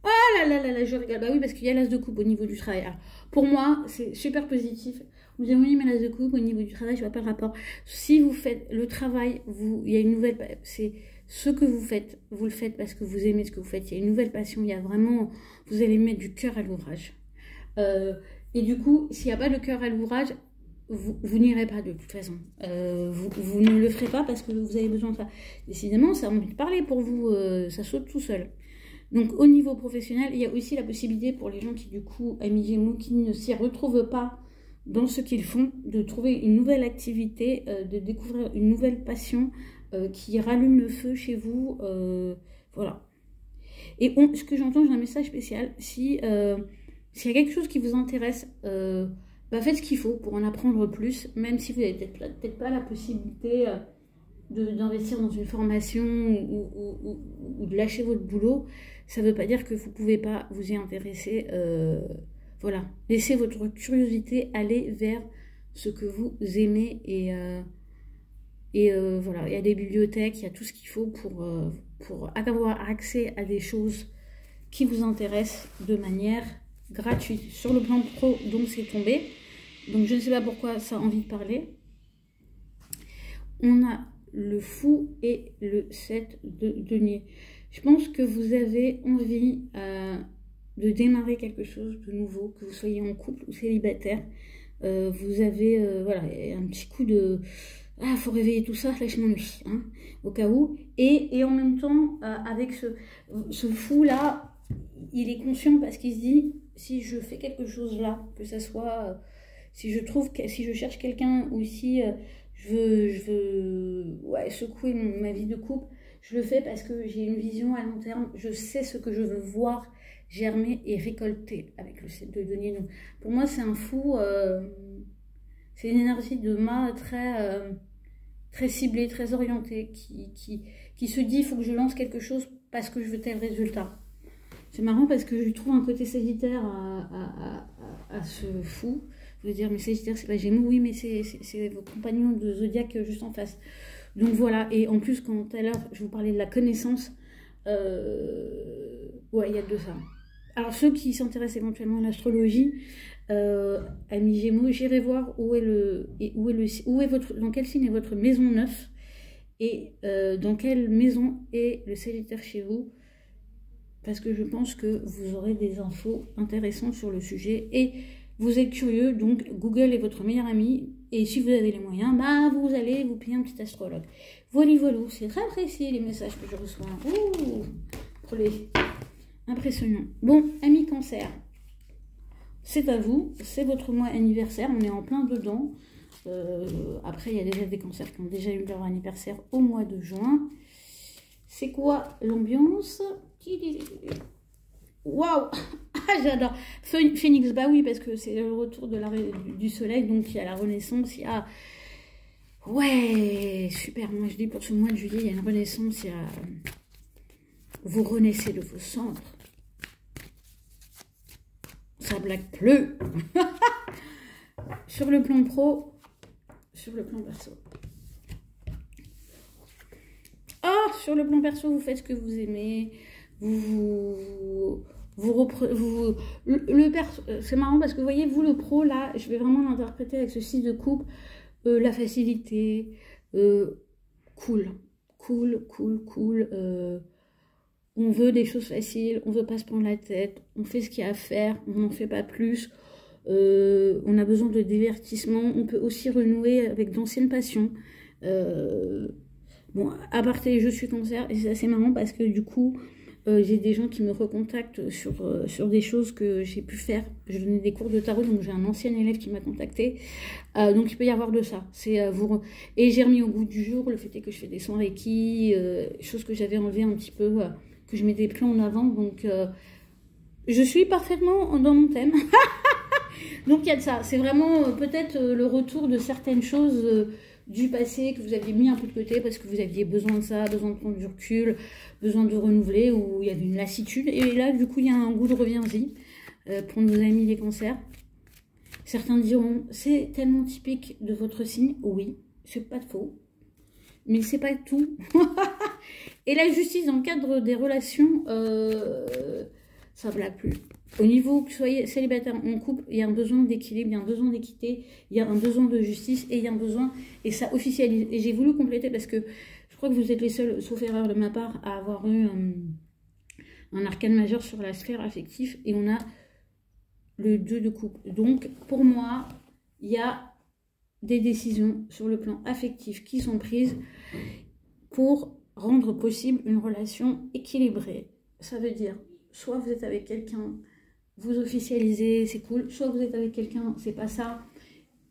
Oh là là là là, je regarde. Bah oui, parce qu'il y a l'as de coupe au niveau du travail. Alors, pour moi, c'est super positif. Vous dites oui, mais l'as de coupe au niveau du travail, je vois pas le rapport. Si vous faites le travail, il y a une nouvelle. C'est ce que vous le faites parce que vous aimez ce que vous faites. Il y a une nouvelle passion. Il y a vraiment, vous allez mettre du cœur à l'ouvrage. Et du coup, s'il n'y a pas de cœur à l'ouvrage, vous n'irez pas de toute façon. Vous ne le ferez pas parce que vous avez besoin de ça. Décidément, ça a envie de parler pour vous. Ça saute tout seul. Donc, au niveau professionnel, il y a aussi la possibilité pour les gens qui, du coup, amis Gémeaux, qui ne s'y retrouvent pas dans ce qu'ils font, de trouver une nouvelle activité, de découvrir une nouvelle passion qui rallume le feu chez vous. Voilà. Et ce que j'entends, j'ai un message spécial. S'il y a quelque chose qui vous intéresse, bah faites ce qu'il faut pour en apprendre plus, même si vous n'avez peut-être pas la possibilité d'investir dans une formation ou de lâcher votre boulot. Ça ne veut pas dire que vous ne pouvez pas vous y intéresser. Voilà, laissez votre curiosité aller vers ce que vous aimez et voilà, il y a des bibliothèques, il y a tout ce qu'il faut pour avoir accès à des choses qui vous intéressent de manière gratuite. Sur le plan pro, donc c'est tombé. Donc je ne sais pas pourquoi ça a envie de parler. On a le fou et le 7 de denier. Je pense que vous avez envie de démarrer quelque chose de nouveau, que vous soyez en couple ou célibataire. Vous avez voilà, un petit coup de... Ah, faut réveiller tout ça, là je m'ennuie, hein, au cas où. Et en même temps, avec ce fou-là, il est conscient parce qu'il se dit, si je fais quelque chose là, que ça soit... si je cherche quelqu'un ou si je veux ouais, secouer ma vie de couple, je le fais parce que j'ai une vision à long terme, je sais ce que je veux voir germer et récolter avec le 7 de denier. Donc, pour moi, c'est un fou, c'est une énergie de mât très ciblé, très orienté, qui se dit, il faut que je lance quelque chose parce que je veux tel résultat. C'est marrant parce que je trouve un côté Sagittaire à ce fou. Vous allez dire, mais Sagittaire, c'est pas Gémeaux. Oui, mais c'est vos compagnons de Zodiac juste en face. Donc voilà, et en plus, quand tout à l'heure, je vous parlais de la connaissance, ouais, il y a de ça. Alors, ceux qui s'intéressent éventuellement à l'astrologie, amis Gémeaux, j'irai voir dans quel signe est votre maison 9 et dans quelle maison est le Sagittaire chez vous. Parce que je pense que vous aurez des infos intéressantes sur le sujet et vous êtes curieux, donc Google est votre meilleur ami et si vous avez les moyens, bah vous allez vous payer un petit astrologue. Voilà, voilà, c'est très précis les messages que je reçois. Ouh, pour les impressionnant. Bon, amis Cancer, c'est à vous, c'est votre mois anniversaire, on est en plein dedans. Après, il y a déjà des cancers qui ont déjà eu leur anniversaire au mois de juin. C'est quoi l'ambiance? Waouh! Ah, j'adore! Phoenix, bah oui, parce que c'est le retour du soleil, donc il y a la renaissance, il y a... Ouais, super, moi je dis pour ce mois de juillet, il y a une renaissance, il y a... Vous renaissez de vos cendres. Ça blague plus. Sur le plan pro, sur le plan perso. Sur le plan perso, vous faites ce que vous aimez. C'est marrant parce que vous voyez, vous le pro, là, je vais vraiment l'interpréter avec ce style de coupe. La facilité, cool. On veut des choses faciles, on veut pas se prendre la tête, on fait ce qu'il y a à faire, on n'en fait pas plus. On a besoin de divertissement, on peut aussi renouer avec d'anciennes passions. Bon, à part je suis Cancer, et c'est assez marrant parce que du coup, j'ai des gens qui me recontactent sur des choses que j'ai pu faire. Je donnais des cours de tarot, donc j'ai un ancien élève qui m'a contacté. Donc il peut y avoir de ça. Et j'ai remis au goût du jour le fait est que je fais des soins Reiki, chose que j'avais enlevé un petit peu, que je mettais plus en avant. Donc je suis parfaitement dans mon thème. Donc il y a de ça. C'est vraiment peut-être le retour de certaines choses du passé que vous aviez mis un peu de côté parce que vous aviez besoin de ça, besoin de prendre du recul, besoin de renouveler, ou il y avait une lassitude. Et là, du coup, il y a un goût de reviens-y pour nos amis les cancers. Certains diront, c'est tellement typique de votre signe. Oui, c'est pas faux. Mais c'est pas tout. Et la justice dans le cadre des relations, ça blague plus. Au niveau que vous soyez célibataire en couple, il y a un besoin d'équilibre, il y a un besoin d'équité, il y a un besoin de justice et il y a un besoin, et ça officialise. Et j'ai voulu compléter parce que je crois que vous êtes les seuls, sauf erreur de ma part, à avoir eu un arcane majeur sur la sphère affective et on a le 2 de coupe. Donc pour moi, il y a des décisions sur le plan affectif qui sont prises pour rendre possible une relation équilibrée. Ça veut dire, soit vous êtes avec quelqu'un, vous officialisez, c'est cool, soit vous êtes avec quelqu'un, c'est pas ça,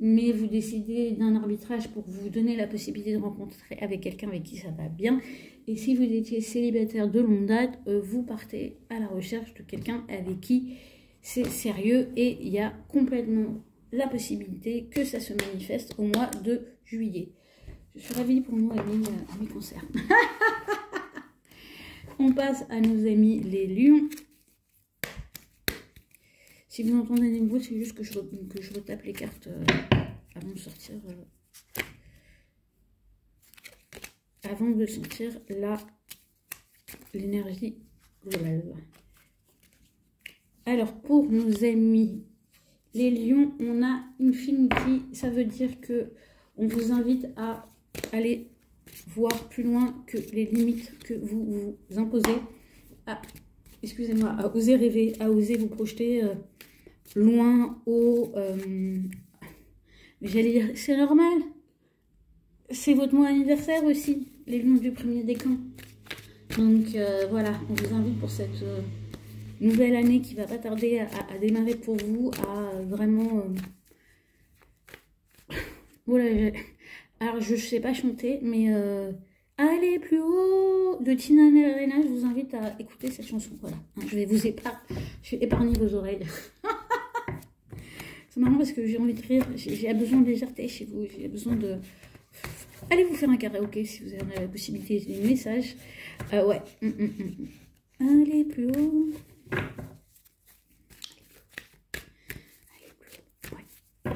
mais vous décidez d'un arbitrage pour vous donner la possibilité de rencontrer avec quelqu'un avec qui ça va bien. Et si vous étiez célibataire de longue date, vous partez à la recherche de quelqu'un avec qui c'est sérieux et il y a complètement la possibilité que ça se manifeste au mois de juillet. Je suis ravie pour nous, amis cancers. On passe à nos amis les lions. Si vous entendez des bruits, c'est juste que je retape les cartes avant de sortir. Avant de sentir l'énergie globale. Alors, pour nos amis les lions, on a Infinity. Ça veut dire que on vous invite à aller voir plus loin que les limites que vous vous imposez. Excusez-moi, à oser rêver, à oser vous projeter loin, haut. J'allais dire, c'est normal. C'est votre mois anniversaire aussi, les lions du premier décan. Donc voilà, on vous invite pour cette nouvelle année qui va pas tarder à démarrer pour vous, à vraiment... Voilà, alors je sais pas chanter, mais allez plus haut de Tina Arena, je vous invite à écouter cette chanson. Voilà, je vais vous épargner vos oreilles. C'est marrant parce que j'ai envie de rire, j'ai besoin de légèreté chez vous, j'ai besoin de... Allez vous faire un karaoké si vous avez la possibilité de message. Ouais. Allez plus haut. Ouais.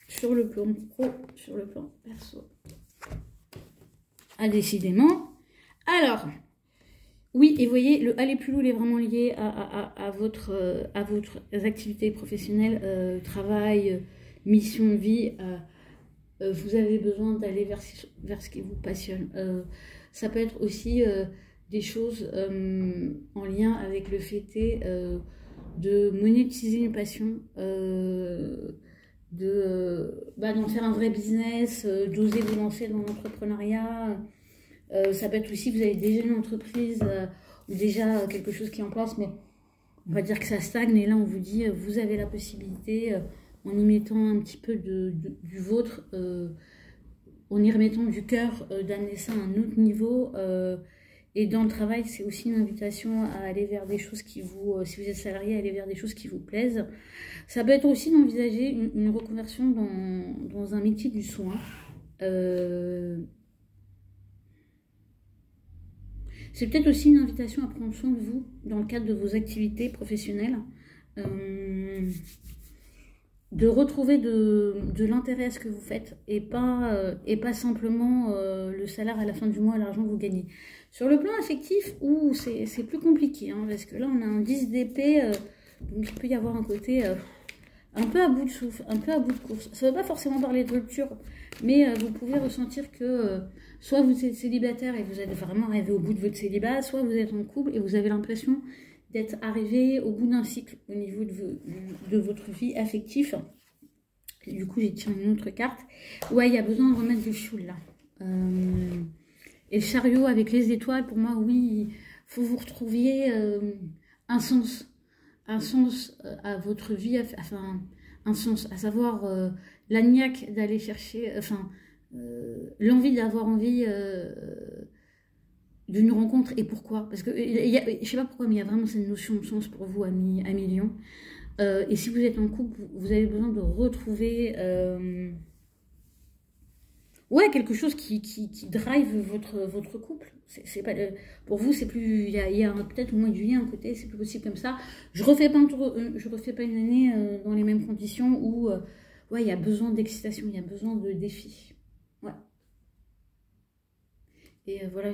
Sur le plan pro, sur le plan perso. Ah, décidément. Alors, oui, et vous voyez, le aller plus loin, il est vraiment lié à votre activités professionnelles, travail, mission, vie. Vous avez besoin d'aller vers ce qui vous passionne. Ça peut être aussi des choses en lien avec le fait de monétiser une passion, d'en faire un vrai business, d'oser vous lancer dans l'entrepreneuriat. Ça peut être aussi, vous avez déjà une entreprise ou déjà quelque chose qui est en place, mais on va dire que ça stagne. Et là, on vous dit, vous avez la possibilité, en y mettant un petit peu du vôtre, en y remettant du cœur, d'amener ça à un autre niveau. Et dans le travail, c'est aussi une invitation à aller vers des choses qui vous, si vous êtes salarié, à aller vers des choses qui vous plaisent. Ça peut être aussi d'envisager une reconversion dans un métier du soin. C'est peut-être aussi une invitation à prendre soin de vous dans le cadre de vos activités professionnelles. De retrouver de l'intérêt à ce que vous faites et pas simplement le salaire à la fin du mois, l'argent que vous gagnez. Sur le plan affectif, c'est plus compliqué, hein, parce que là on a un 10 d'épée, donc il peut y avoir un côté un peu à bout de souffle, un peu à bout de course. Ça ne veut pas forcément parler de rupture, mais vous pouvez ressentir que soit vous êtes célibataire et vous êtes vraiment arrivé au bout de votre célibat, soit vous êtes en couple et vous avez l'impression d'être arrivé au bout d'un cycle au niveau de votre vie affective. Et du coup, j'ai tiré une autre carte. Ouais, il y a besoin de remettre du fioul là. Et le chariot avec les étoiles, pour moi, oui, il faut vous retrouviez un sens à votre vie, enfin, un sens, à savoir la niaque d'aller chercher, enfin, l'envie d'avoir envie d'une rencontre et pourquoi. Parce que, je sais pas pourquoi, mais il y a vraiment cette notion de sens pour vous à millions. Et si vous êtes en couple, vous avez besoin de retrouver ouais, quelque chose qui drive votre couple. C'est pas, pour vous, c'est plus. Il y a peut-être au mois de juillet un côté, c'est plus possible comme ça. Je refais pas une année dans les mêmes conditions où ouais, il y a besoin d'excitation, il y a besoin de défis. Ouais. Et voilà,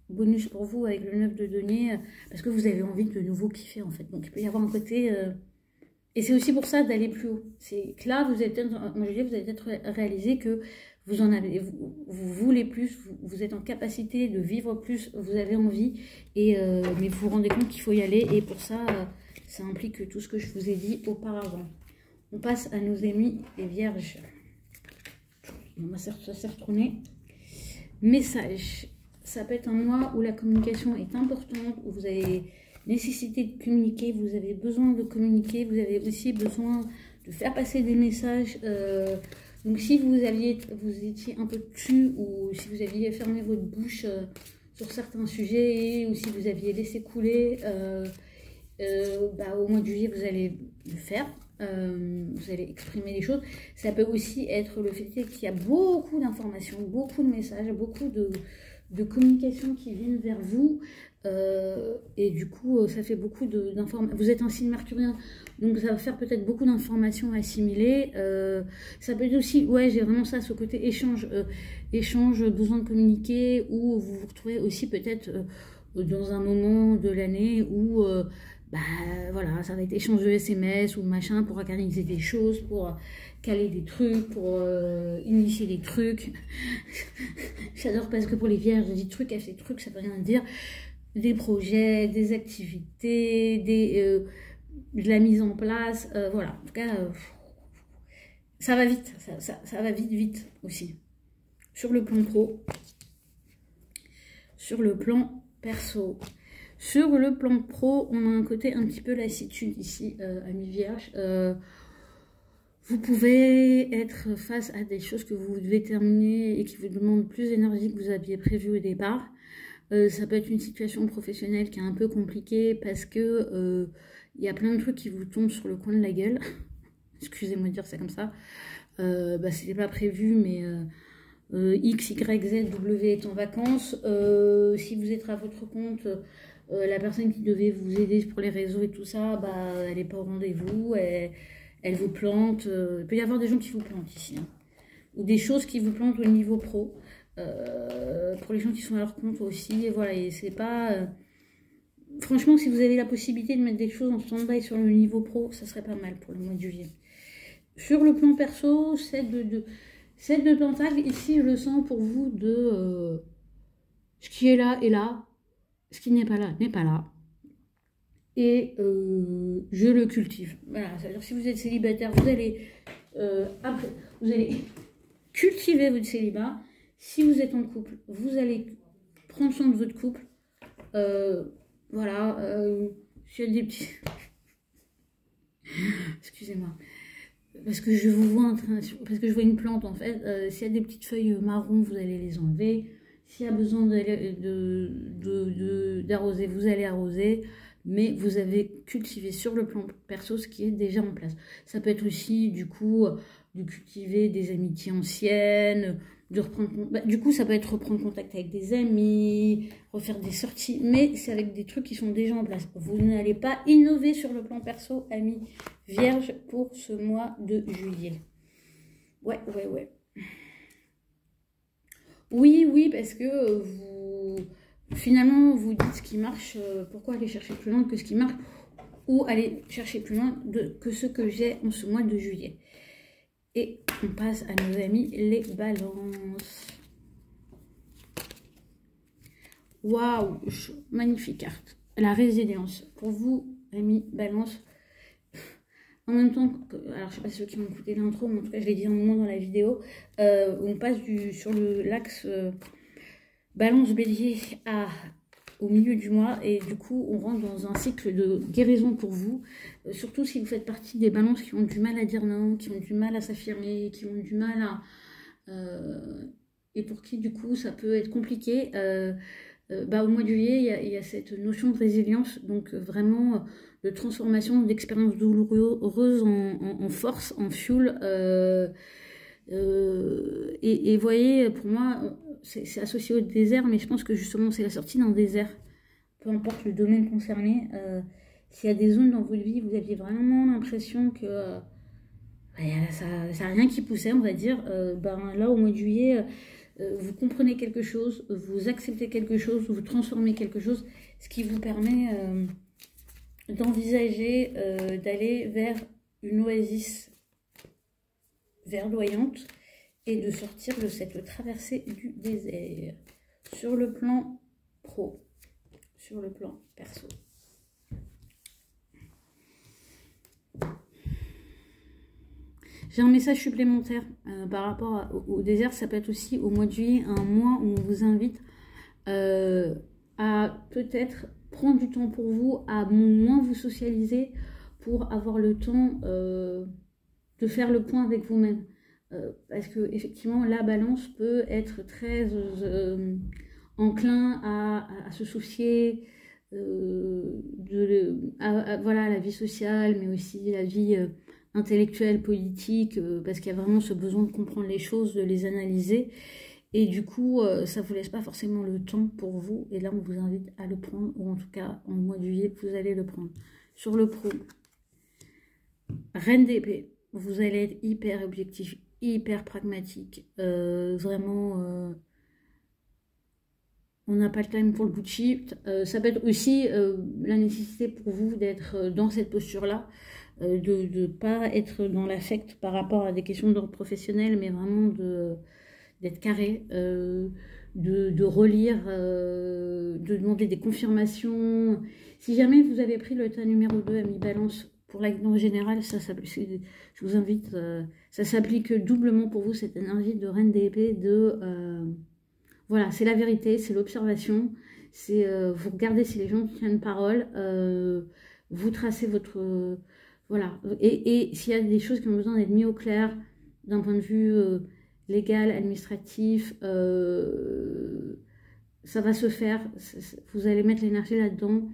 bonus pour vous avec le 9 de denier, parce que vous avez envie de nouveau kiffer en fait. Donc il peut y avoir un côté. Et c'est aussi pour ça d'aller plus haut. C'est que là, vous avez peut-être réalisé que vous en avez, vous voulez plus, vous êtes en capacité de vivre plus, vous avez envie, mais vous vous rendez compte qu'il faut y aller. Et pour ça, ça implique tout ce que je vous ai dit auparavant. On passe à nos amis les vierges. Ça s'est retourné. Message. Ça peut être un mois où la communication est importante, où vous avez nécessité de communiquer, vous avez besoin de communiquer, vous avez aussi besoin de faire passer des messages. Donc si vous étiez un peu dessus, ou si vous aviez fermé votre bouche sur certains sujets, ou si vous aviez laissé couler, au mois de juillet, vous allez le faire. Vous allez exprimer les choses. Ça peut aussi être le fait qu'il y a beaucoup d'informations, beaucoup de messages, beaucoup de communication qui viennent vers vous. Et du coup, ça fait beaucoup d'informations. Vous êtes un signe mercurien, donc ça va faire peut-être beaucoup d'informations à assimiler. Ça peut être aussi, ouais, j'ai vraiment ça, ce côté échange, besoin de communiquer, ou vous vous retrouvez aussi peut-être dans un moment de l'année où voilà, ça va être échange de SMS ou machin pour organiser des choses, pour caler des trucs, pour initier des trucs. J'adore parce que pour les vierges, je dis trucs, elle fait trucs, ça veut rien dire. Des projets, des activités, de la mise en place, voilà. En tout cas, ça va vite, ça va vite aussi. Sur le plan pro, sur le plan perso. Sur le plan pro, on a un côté un petit peu lassitude ici, amis vierges. Vous pouvez être face à des choses que vous devez terminer et qui vous demandent plus d'énergie que vous aviez prévu au départ. Ça peut être une situation professionnelle qui est un peu compliquée parce que y a plein de trucs qui vous tombent sur le coin de la gueule. Excusez-moi de dire ça comme ça. C'était pas prévu, mais X, Y, Z, W est en vacances. Si vous êtes à votre compte, la personne qui devait vous aider pour les réseaux et tout ça, bah, elle n'est pas au rendez-vous, elle vous plante. Il peut y avoir des gens qui vous plantent ici, hein. Ou des choses qui vous plantent au niveau pro. Pour les gens qui sont à leur compte aussi. Et voilà, et c'est pas... franchement, si vous avez la possibilité de mettre des choses en stand-by sur le niveau pro, ça serait pas mal pour le mois de juillet. Sur le plan perso, 7 de pentacle, ici je le sens pour vous de ce qui est là est là, ce qui n'est pas là n'est pas là. Et je le cultive. Voilà, c'est-à-dire si vous êtes célibataire, vous allez cultiver votre célibat. Si vous êtes en couple, vous allez prendre soin de votre couple. Voilà, s'il y a des petits... Excusez-moi. Parce que je vous vois parce que je vois une plante en fait. S'il y a des petites feuilles marron, vous allez les enlever. S'il y a besoin d'arroser, vous allez arroser. Mais vous avez cultivé sur le plan perso ce qui est déjà en place. Ça peut être aussi du coup de cultiver des amitiés anciennes, de reprendre, du coup ça peut être reprendre contact avec des amis, refaire des sorties, mais c'est avec des trucs qui sont déjà en place. Vous n'allez pas innover sur le plan perso, amis vierges, pour ce mois de juillet. Ouais. Oui, parce que finalement vous dites ce qui marche, pourquoi aller chercher plus loin que ce qui marche, ou aller chercher plus loin que ce que j'ai en ce mois de juillet. Et on passe à nos amis les balances. Waouh, magnifique carte. La résilience. Pour vous, amis balance. En même temps, alors je sais pas ceux qui ont écouté l'intro, mais en tout cas je l'ai dit un moment dans la vidéo, on passe sur l'axe balance bélier au milieu du mois, et du coup on rentre dans un cycle de guérison pour vous, surtout si vous faites partie des balances qui ont du mal à dire non, qui ont du mal à s'affirmer, qui ont du mal à et pour qui du coup ça peut être compliqué. Au mois de juillet il y a cette notion de résilience, donc vraiment de transformation d'expériences douloureuses en force, en fuel, et voyez, pour moi c'est associé au désert, mais je pense que justement c'est la sortie d'un désert, peu importe le domaine concerné. S'il y a des zones dans votre vie, vous aviez vraiment l'impression que ça n'a rien qui poussait, on va dire, là au mois de juillet, vous comprenez quelque chose, vous acceptez quelque chose, vous transformez quelque chose, ce qui vous permet d'envisager d'aller vers une oasis verdoyante et de sortir de cette traversée du désert. Sur le plan pro, sur le plan perso. J'ai un message supplémentaire par rapport au désert. Ça peut être aussi au mois de juillet, un mois où on vous invite à peut-être prendre du temps pour vous, à moins vous socialiser, pour avoir le temps de faire le point avec vous-même. Parce que effectivement la balance peut être très enclin à se soucier voilà, la vie sociale, mais aussi la vie intellectuelle, politique, parce qu'il y a vraiment ce besoin de comprendre les choses, de les analyser, et du coup ça vous laisse pas forcément le temps pour vous, et là on vous invite à le prendre, ou en tout cas en mois de juillet vous allez le prendre. Sur le pro, Reine d'épée, vous allez être hyper objectif, hyper pragmatique, vraiment on n'a pas le time pour le bullshit. Ça peut être aussi la nécessité pour vous d'être dans cette posture là, de ne pas être dans l'affect par rapport à des questions d'ordre professionnel, mais vraiment d'être carré, de relire, de demander des confirmations. Si jamais vous avez pris le tas numéro 2 à mi-balance pour la guidance générale, je vous invite, ça s'applique doublement pour vous, cette énergie de reine d'épée, voilà, c'est la vérité, c'est l'observation, c'est vous regardez si les gens tiennent parole, vous tracez votre... voilà, et s'il y a des choses qui ont besoin d'être mises au clair, d'un point de vue légal, administratif, ça va se faire, vous allez mettre l'énergie là-dedans.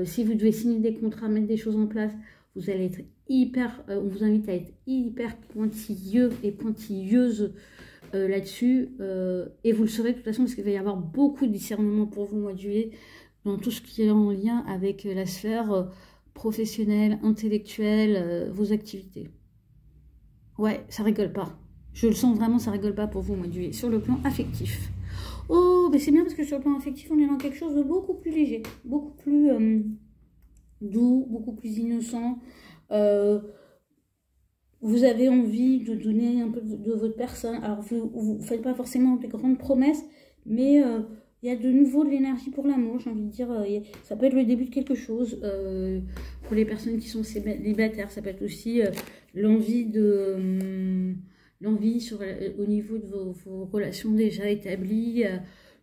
Si vous devez signer des contrats, mettre des choses en place, vous allez être hyper, on vous invite à être hyper pointilleux et pointilleuse là-dessus, et vous le saurez de toute façon parce qu'il va y avoir beaucoup de discernement pour vous au mois de juillet dans tout ce qui est en lien avec la sphère professionnelle, intellectuelle, vos activités. Ouais, ça rigole pas. Je le sens vraiment, ça rigole pas pour vous au mois de juillet. Sur le plan affectif. Oh, mais c'est bien parce que sur le plan affectif, on est dans quelque chose de beaucoup plus léger, beaucoup plus doux, beaucoup plus innocent. Vous avez envie de donner un peu de votre personne. Alors, vous ne faites pas forcément des grandes promesses, mais il y a de nouveau de l'énergie pour l'amour, j'ai envie de dire. Ça peut être le début de quelque chose. Pour les personnes qui sont célibataires, ça peut être aussi l'envie au niveau de vos relations déjà établies,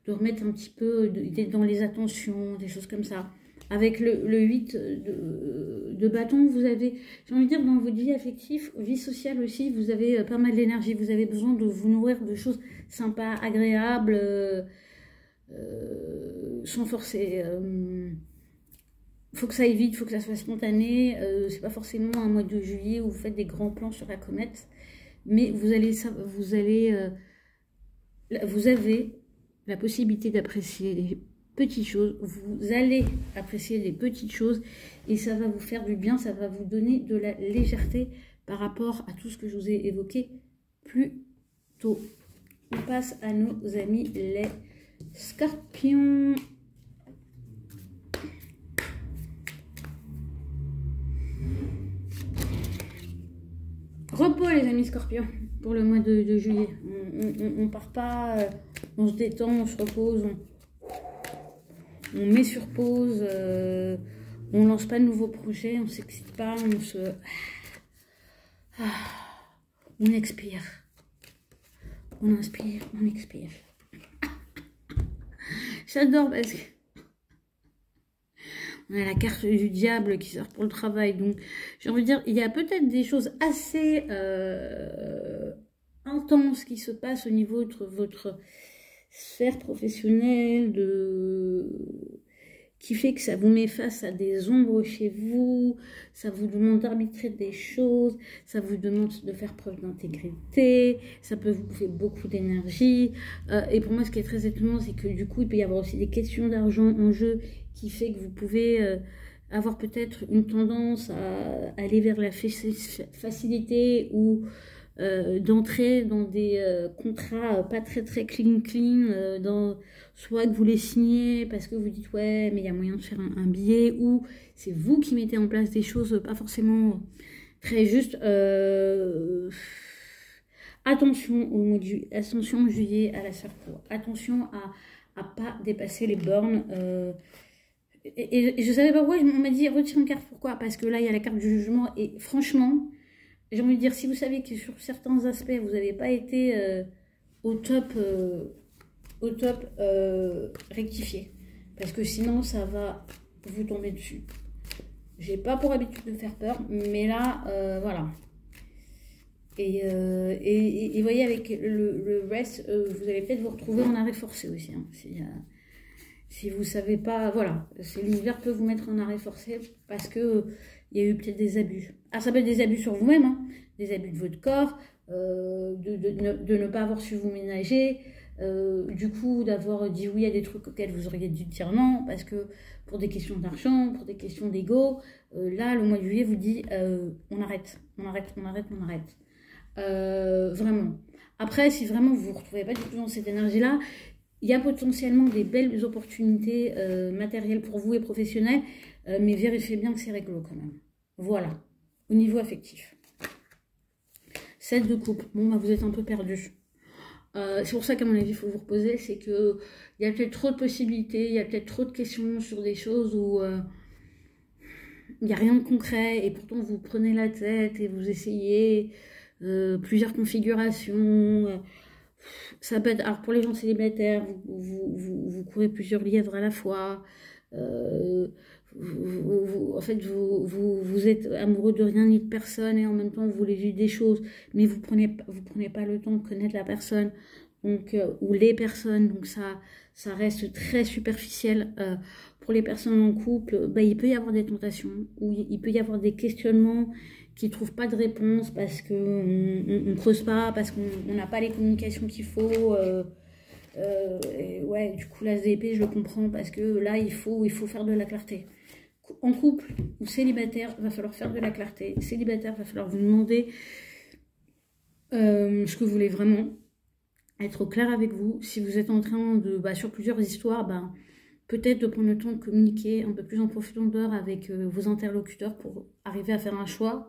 de remettre un petit peu dans les attentions, des choses comme ça. Avec le 8 de bâton, vous avez, j'ai envie de dire, dans votre vie affective, vie sociale aussi, vous avez pas mal d'énergie. Vous avez besoin de vous nourrir de choses sympas, agréables, sans forcer. Faut que ça aille vite, faut que ça soit spontané. C'est pas forcément un mois de juillet où vous faites des grands plans sur la comète. Mais vous avez la possibilité d'apprécier les petites choses, vous allez apprécier les petites choses et ça va vous faire du bien, ça va vous donner de la légèreté par rapport à tout ce que je vous ai évoqué plus tôt. On passe à nos amis les scorpions. Repos les amis scorpions pour le mois de juillet. On part pas, on se détend, on se repose, on met sur pause, on lance pas de nouveaux projets, on s'excite pas, on expire. On inspire, on expire. J'adore parce que on a la carte du diable qui sort pour le travail. Donc, j'ai envie de dire, il y a peut-être des choses assez intenses qui se passent au niveau de votre sphère professionnelle, qui fait que ça vous met face à des ombres chez vous, ça vous demande d'arbitrer des choses, ça vous demande de faire preuve d'intégrité, ça peut vous bouffer beaucoup d'énergie. Et pour moi, ce qui est très étonnant, c'est que du coup, il peut y avoir aussi des questions d'argent en jeu qui fait que vous pouvez avoir peut-être une tendance à aller vers la facilité ou d'entrer dans des contrats pas très clean, soit que vous les signez parce que vous dites ouais mais il y a moyen de faire un billet, ou c'est vous qui mettez en place des choses pas forcément très justes. Attention au mois de juillet, attention juillet à la serpent, attention à pas dépasser les bornes. Et je savais pas pourquoi, on m'a dit retire une carte, pourquoi? Parce que là il y a la carte du jugement et franchement, j'ai envie de dire, si vous savez que sur certains aspects, vous n'avez pas été au top, rectifier. Parce que sinon, ça va vous tomber dessus. J'ai pas pour habitude de faire peur, mais là, voilà. Et vous voyez, avec le reste, vous allez peut-être vous retrouver en arrêt forcé aussi. Hein, si vous savez pas, voilà, l'univers peut vous mettre en arrêt forcé parce que il y a eu peut-être des abus. Ah, ça peut être des abus sur vous-même, hein, des abus de votre corps, de ne pas avoir su vous ménager, du coup d'avoir dit oui à des trucs auxquels vous auriez dû dire non, parce que pour des questions d'argent, pour des questions d'ego, là, le mois de juillet vous dit on arrête. Vraiment. Après, si vraiment vous ne vous retrouvez pas du tout dans cette énergie-là, il y a potentiellement des belles opportunités matérielles pour vous et professionnelles, mais vérifiez bien que c'est réglo quand même. Voilà, au niveau affectif. 7 de coupe. Bon, bah, vous êtes un peu perdu. C'est pour ça qu'à mon avis, il faut vous reposer. C'est qu'il y a peut-être trop de possibilités, il y a peut-être trop de questions sur des choses où il n'y a rien de concret. Et pourtant, vous prenez la tête et vous essayez plusieurs configurations. Ça peut être, alors pour les gens célibataires, vous courez plusieurs lièvres à la fois. En fait, vous êtes amoureux de rien ni de personne et en même temps vous voulez vivre des choses, mais vous prenez pas le temps de connaître la personne, donc ou les personnes, donc ça reste très superficiel. Pour les personnes en couple, bah, il peut y avoir des tentations, ou il peut y avoir des questionnements qui ne trouvent pas de réponse parce qu'on ne creuse pas, parce qu'on n'a pas les communications qu'il faut. Ouais, du coup, la SDP, je le comprends parce que là, il faut faire de la clarté. En couple ou célibataire, il va falloir faire de la clarté. Célibataire, il va falloir vous demander ce que vous voulez vraiment. Être au clair avec vous. Si vous êtes en train de, sur plusieurs histoires, peut-être de prendre le temps de communiquer un peu plus en profondeur avec vos interlocuteurs pour arriver à faire un choix.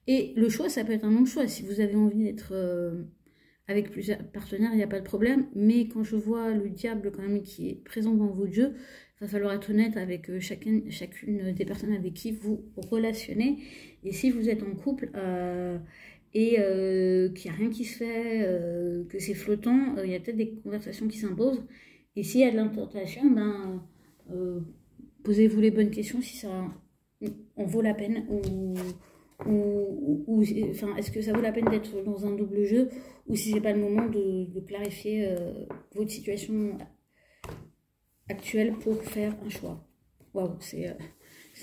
Et le choix, ça peut être un long choix. Si vous avez envie d'être avec plusieurs partenaires, il n'y a pas de problème. Mais quand je vois le diable quand même qui est présent dans votre jeu, il va falloir être honnête avec chacune des personnes avec qui vous relationnez. Et si vous êtes en couple et qu'il n'y a rien qui se fait, que c'est flottant, il y a peut-être des conversations qui s'imposent. Et s'il y a de l'intentation, posez-vous les bonnes questions si ça en vaut la peine enfin, est-ce que ça vaut la peine d'être dans un double jeu ou si c'est pas le moment de clarifier votre situation actuelle pour faire un choix. Waouh, c'est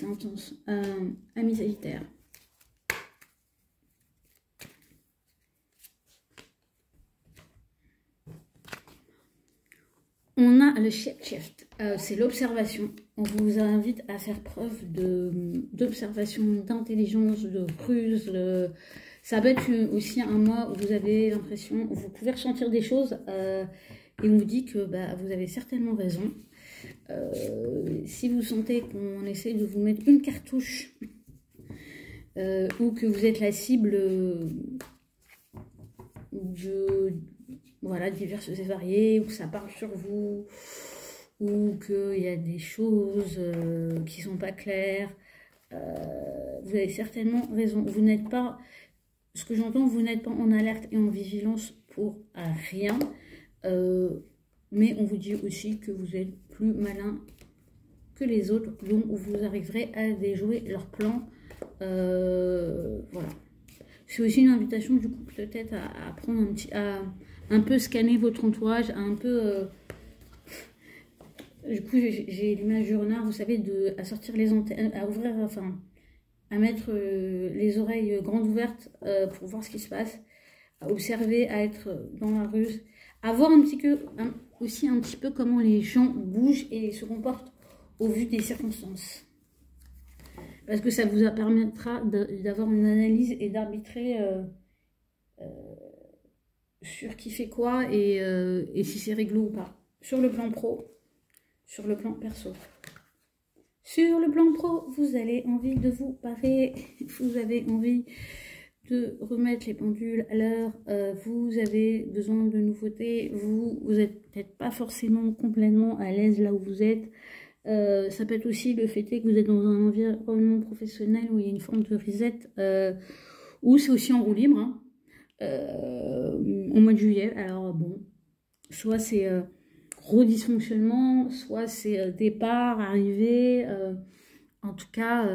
intense. Ami Sagittaire. On a le shift, c'est l'observation. On vous invite à faire preuve d'observation, d'intelligence, de ruse. Ça peut être aussi un mois où vous avez l'impression, vous pouvez ressentir des choses et on vous dit que vous avez certainement raison. Si vous sentez qu'on essaie de vous mettre une cartouche ou que vous êtes la cible diverses et variées, ou que ça parle sur vous, ou qu'il y a des choses qui sont pas claires, vous avez certainement raison. Vous n'êtes pas, ce que j'entends, vous n'êtes pas en alerte et en vigilance pour rien, mais on vous dit aussi que vous êtes plus malin que les autres, donc vous arriverez à déjouer leurs plans. Voilà. C'est aussi une invitation du coup peut-être à prendre un peu scanner votre entourage, un peu du coup j'ai l'image du renard, vous savez, à sortir les antennes, à ouvrir, enfin à mettre les oreilles grandes ouvertes pour voir ce qui se passe, à observer, à être dans la ruse, à voir aussi un petit peu comment les gens bougent et se comportent au vu des circonstances. Parce que ça vous permettra d'avoir une analyse et d'arbitrer sur qui fait quoi et si c'est réglo ou pas. Sur le plan pro, sur le plan perso. Sur le plan pro, vous avez envie de vous parer, vous avez envie de remettre les pendules à l'heure, vous avez besoin de nouveautés, vous n'êtes peut-être pas forcément complètement à l'aise là où vous êtes. Ça peut être aussi le fait que vous êtes dans un environnement professionnel où il y a une forme de reset, ou c'est aussi en roue libre, hein, au mois de juillet. Alors bon, soit c'est gros dysfonctionnement, soit c'est départ, arrivée, en tout cas,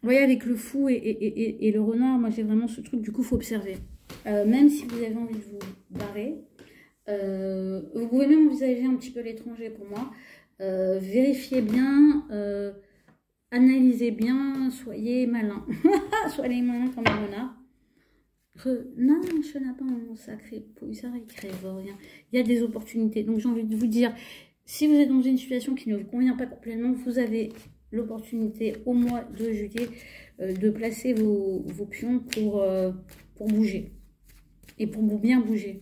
vous voyez, avec le fou et le renard, moi j'ai vraiment ce truc, du coup il faut observer. Même si vous avez envie de vous barrer, vous pouvez même envisager un petit peu l'étranger pour moi. Vérifiez bien, analysez bien, soyez malin. Soyez malin comme un renard. Renard, chenapan, sacré poussard et crève-rien. Il y a des opportunités. Donc j'ai envie de vous dire, si vous êtes dans une situation qui ne vous convient pas complètement, vous avez l'opportunité au mois de juillet de placer vos pions pour bouger. Et pour bien bouger.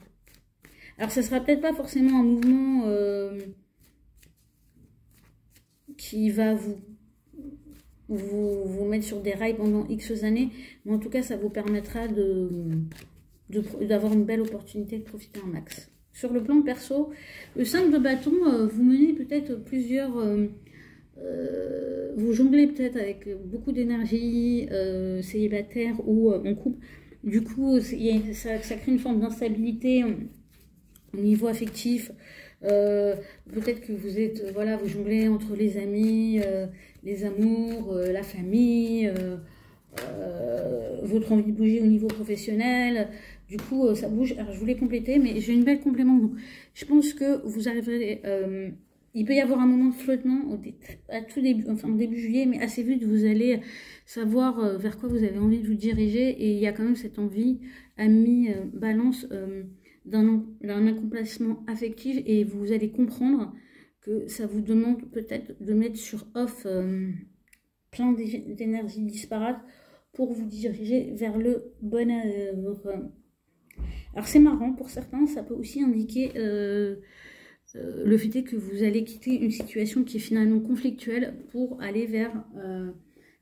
Alors ça sera peut-être pas forcément un mouvement qui va vous mettre sur des rails pendant X années, mais en tout cas ça vous permettra d'avoir une belle opportunité de profiter un max. Sur le plan perso, le 5 de bâton, vous menez peut-être plusieurs, vous jonglez peut-être avec beaucoup d'énergie, célibataire ou en couple. Du coup, ça crée une forme d'instabilité au niveau affectif. Peut-être que vous êtes, voilà, vous jonglez entre les amis, les amours, la famille, votre envie de bouger au niveau professionnel. Du coup, ça bouge. Alors, je voulais compléter, mais j'ai une belle complément. Donc, je pense que vous arriverez, il peut y avoir un moment de flottement à tout début, enfin au début juillet, mais assez vite vous allez savoir vers quoi vous avez envie de vous diriger, et il y a quand même cette envie à mi-balance d'un accomplissement affectif, et vous allez comprendre que ça vous demande peut-être de mettre sur off plein d'énergie disparate pour vous diriger vers le bonheur. Alors c'est marrant, pour certains, ça peut aussi indiquer le fait est que vous allez quitter une situation qui est finalement conflictuelle pour aller vers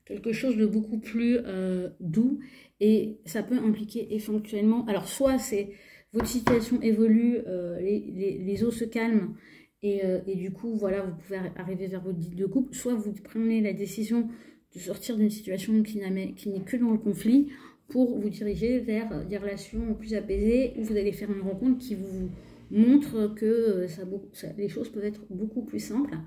quelque chose de beaucoup plus doux, et ça peut impliquer éventuellement, alors soit c'est votre situation évolue, les eaux se calment, et du coup voilà, vous pouvez arriver vers votre guide de couple, soit vous prenez la décision de sortir d'une situation qui n'est que dans le conflit pour vous diriger vers des relations plus apaisées, où vous allez faire une rencontre qui vous montre que les choses peuvent être beaucoup plus simples.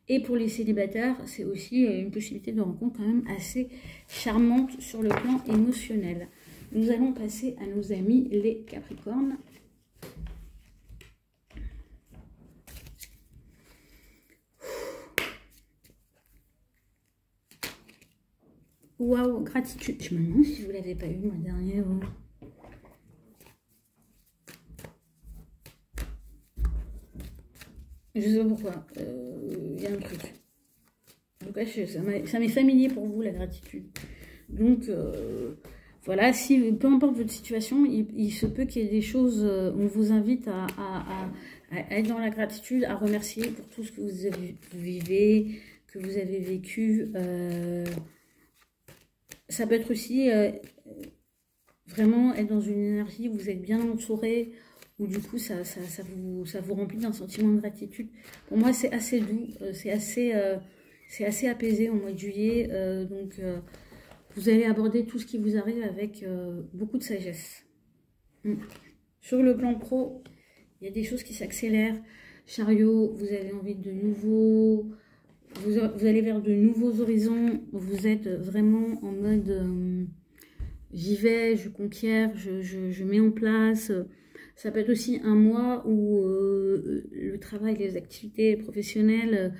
Et pour les célibataires, c'est aussi une possibilité de rencontre quand même assez charmante sur le plan émotionnel. Nous allons passer à nos amis les Capricornes. Waouh, gratitude. Je me demande si vous ne l'avez pas eu moi dernier. Vous. Je sais pas pourquoi. Il y a un truc. En tout cas, ça m'est familier pour vous, la gratitude. Donc, voilà, si, peu importe votre situation, il se peut qu'il y ait des choses, on vous invite à être dans la gratitude, à remercier pour tout ce que vous vivez, que vous avez vécu. Ça peut être aussi vraiment être dans une énergie où vous êtes bien entouré, où du coup ça vous remplit d'un sentiment de gratitude. Pour moi c'est assez doux, c'est assez apaisé au mois de juillet, donc vous allez aborder tout ce qui vous arrive avec beaucoup de sagesse. Sur le plan pro, il y a des choses qui s'accélèrent. Chariot, vous avez envie de nouveaux... Vous allez vers de nouveaux horizons, vous êtes vraiment en mode j'y vais, je conquiers, je mets en place. Ça peut être aussi un mois où le travail, les activités professionnelles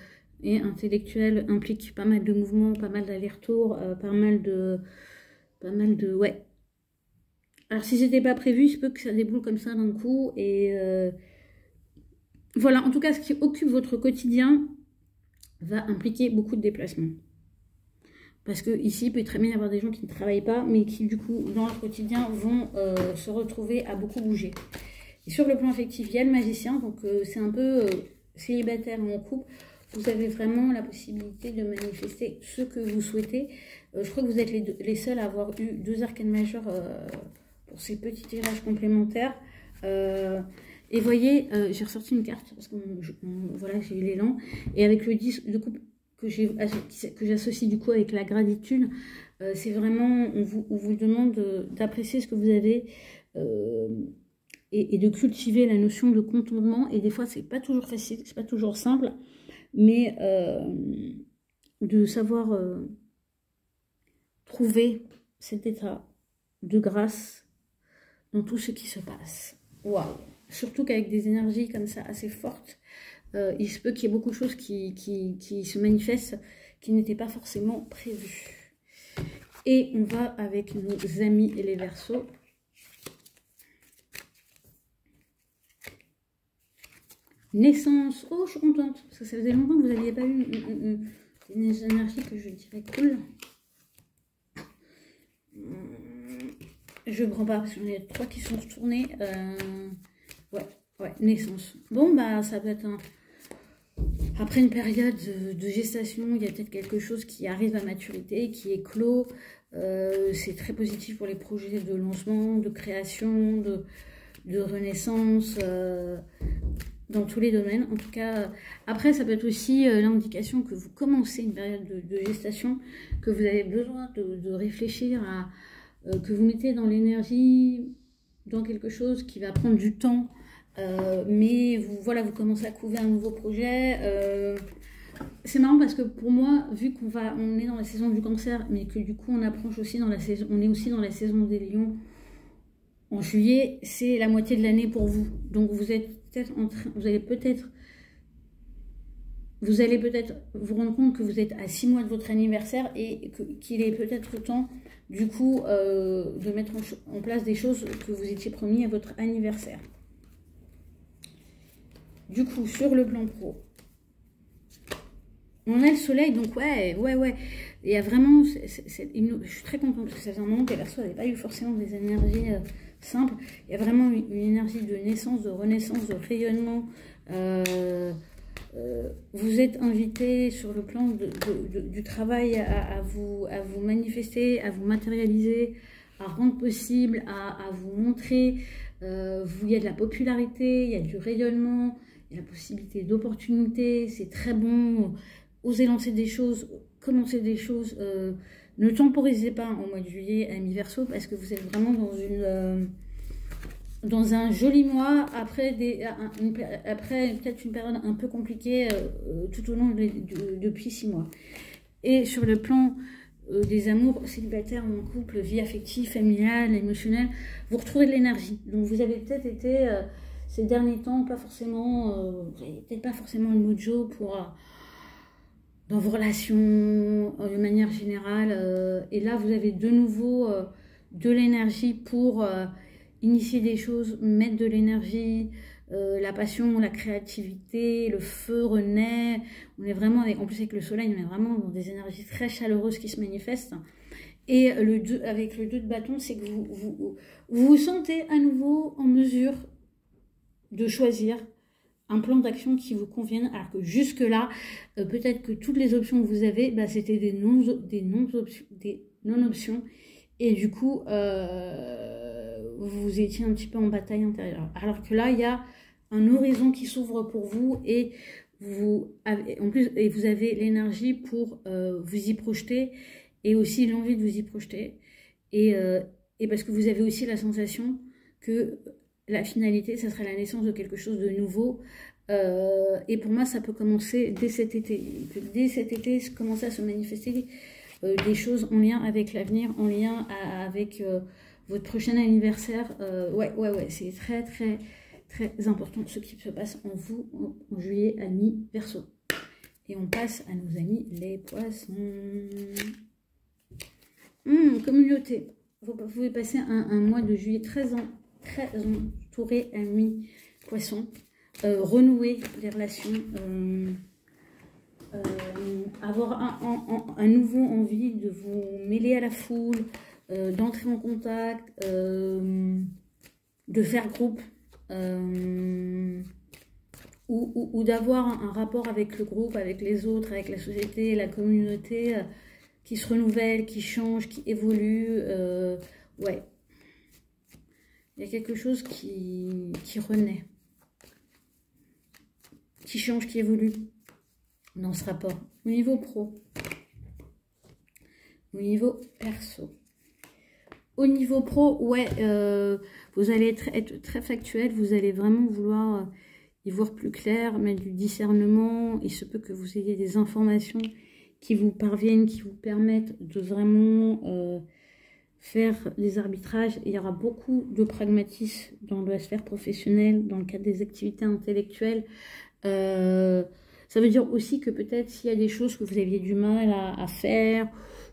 et intellectuelles impliquent pas mal de mouvements, pas mal d'allers-retours, pas mal de... Ouais. Alors si c'était pas prévu, il se peut que ça déboule comme ça d'un coup. Et voilà, en tout cas, ce qui occupe votre quotidien va impliquer beaucoup de déplacements. Parce que ici, il peut très bien y avoir des gens qui ne travaillent pas, mais qui, du coup, dans leur quotidien, vont se retrouver à beaucoup bouger. Et sur le plan affectif, il y a le magicien, donc c'est un peu célibataire ou en couple. Vous avez vraiment la possibilité de manifester ce que vous souhaitez. Je crois que vous êtes les seuls à avoir eu 2 arcanes majeures pour ces petits tirages complémentaires. Et voyez, j'ai ressorti une carte, parce que voilà, j'ai eu l'élan. Et avec le 10 de coupe que j'associe du coup avec la gratitude, c'est vraiment, on vous demande d'apprécier ce que vous avez et de cultiver la notion de contentement. Et des fois, c'est pas toujours facile, c'est pas toujours simple, mais de savoir trouver cet état de grâce dans tout ce qui se passe. Waouh! Surtout qu'avec des énergies comme ça assez fortes, il se peut qu'il y ait beaucoup de choses qui se manifestent qui n'étaient pas forcément prévues. Et on va avec nos amis et les Verseaux. Naissance. Oh, je suis contente, parce que ça faisait longtemps que vous n'aviez pas eu une énergie que je dirais cool. Je ne prends pas, parce qu'il y en a 3 qui sont retournés. Ouais, naissance. Bon, bah, ça peut être après une période de gestation, il y a peut-être quelque chose qui arrive à maturité, qui est clos. C'est très positif pour les projets de lancement, de création, de renaissance, dans tous les domaines. En tout cas, après, ça peut être aussi l'indication que vous commencez une période de gestation, que vous avez besoin de réfléchir à... que vous mettez dans l'énergie, dans quelque chose qui va prendre du temps, mais voilà, vous commencez à couver un nouveau projet. C'est marrant parce que pour moi, vu on est dans la saison du Cancer, mais que du coup on approche aussi dans la saison, on est aussi dans la saison des Lions en juillet, c'est la moitié de l'année pour vous. Donc vous êtes peut-être vous allez peut-être vous allez peut-être vous rendre compte que vous êtes à 6 mois de votre anniversaire et qu'il est peut-être temps, du coup, de mettre en place des choses que vous étiez promis à votre anniversaire. Du coup, sur le plan pro, on a le soleil, donc ouais. Il y a vraiment, je suis très contente parce que ça faisait un moment que les Verseaux n'avaient pas eu forcément des énergies simples. Il y a vraiment une énergie de naissance, de renaissance, de rayonnement. Vous êtes invité sur le plan du travail à vous manifester, à vous matérialiser, à rendre possible, à vous montrer. Il y a de la popularité, il y a du rayonnement, il y a la possibilité d'opportunités, c'est très bon. Osez lancer des choses, commencer des choses. Ne temporisez pas en mois de juillet à mi-Verseau parce que vous êtes vraiment dans un joli mois après peut-être une période un peu compliquée tout au long depuis 6 mois. Et sur le plan des amours célibataires, en couple, vie affective, familiale, émotionnelle, vous retrouvez de l'énergie. Donc vous avez peut-être été ces derniers temps pas forcément, vous n'avez peut-être pas forcément le mojo pour dans vos relations de manière générale. Et là, vous avez de nouveau de l'énergie pour initier des choses, mettre de l'énergie, la passion, la créativité, le feu renaît. On est vraiment, en plus avec le soleil, on est vraiment dans des énergies très chaleureuses qui se manifestent. Et avec le 2 de bâton, c'est que vous vous sentez à nouveau en mesure de choisir un plan d'action qui vous convienne, alors que jusque-là, peut-être que toutes les options que vous avez, bah, c'était des non-options, et du coup, vous étiez un petit peu en bataille intérieure. Alors que là, il y a un horizon qui s'ouvre pour vous, et vous avez l'énergie pour vous y projeter, et aussi l'envie de vous y projeter, et parce que vous avez aussi la sensation que la finalité, ça serait la naissance de quelque chose de nouveau. Et pour moi, ça peut commencer dès cet été. Dès cet été, commencer à se manifester des choses en lien avec l'avenir, en lien avec votre prochain anniversaire. Ouais, c'est très important ce qui se passe en vous en juillet à mi-Verseau. Et on passe à nos amis les poissons. Communauté. Vous pouvez passer un mois de juillet très entouré à mi-poisson. Renouer les relations, avoir un nouveau envie de vous mêler à la foule, d'entrer en contact, de faire groupe, ou d'avoir un rapport avec le groupe, avec les autres, avec la société, la communauté, qui se renouvelle, qui change, qui évolue. Ouais. Il y a quelque chose qui renaît, qui change, qui évolue dans ce rapport. Au niveau pro, au niveau perso. Au niveau pro, ouais, vous allez être très factuel, vous allez vraiment vouloir y voir plus clair, mettre du discernement. Il se peut que vous ayez des informations qui vous parviennent, qui vous permettent de vraiment faire des arbitrages. Il y aura beaucoup de pragmatisme dans la sphère professionnelle, dans le cadre des activités intellectuelles. Ça veut dire aussi que peut-être s'il y a des choses que vous aviez du mal à faire,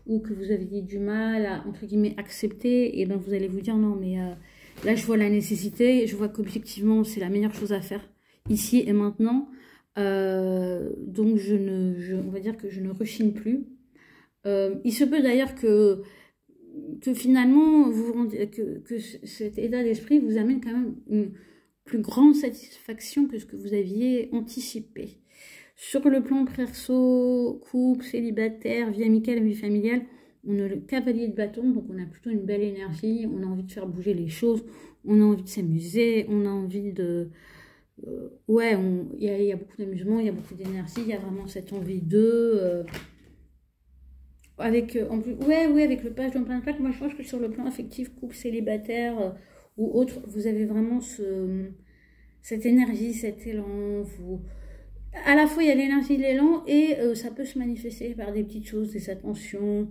ou que vous aviez du mal à, entre guillemets, accepter, et ben vous allez vous dire non, mais là je vois la nécessité, je vois qu'objectivement c'est la meilleure chose à faire ici et maintenant, donc on va dire que je ne rechigne plus. Il se peut d'ailleurs que finalement que cet état d'esprit vous amène quand même une plus grande satisfaction que ce que vous aviez anticipé. Sur le plan perso, couple, célibataire, vie amicale, vie familiale, on a le cavalier de bâton, donc on a plutôt une belle énergie, on a envie de faire bouger les choses, on a envie de s'amuser, on a envie de... ouais, il y a beaucoup d'amusement, il y a beaucoup d'énergie, il y a vraiment cette envie de... avec le page dans plein de plaques, moi je pense que sur le plan affectif, couple, célibataire ou autre, vous avez vraiment cette énergie, cet élan, à la fois il y a l'énergie de l'élan et ça peut se manifester par des petites choses, des attentions,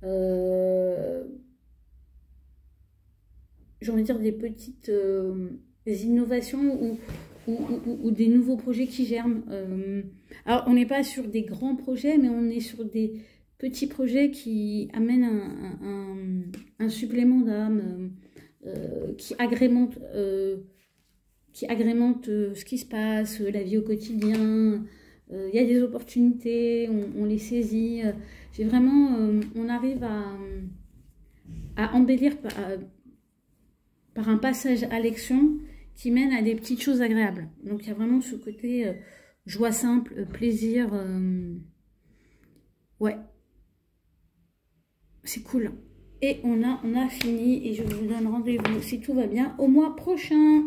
j'ai envie de dire des petites des innovations ou des nouveaux projets qui germent. Alors, on n'est pas sur des grands projets, mais on est sur des petits projets qui amènent un supplément d'âme, qui agrémentent ce qui se passe, la vie au quotidien. Il y a des opportunités, on les saisit. J'ai vraiment, on arrive à embellir par un passage à l'action qui mène à des petites choses agréables. Donc il y a vraiment ce côté joie simple, plaisir. Ouais, c'est cool. Et on a fini et je vous donne rendez-vous, si tout va bien, au mois prochain.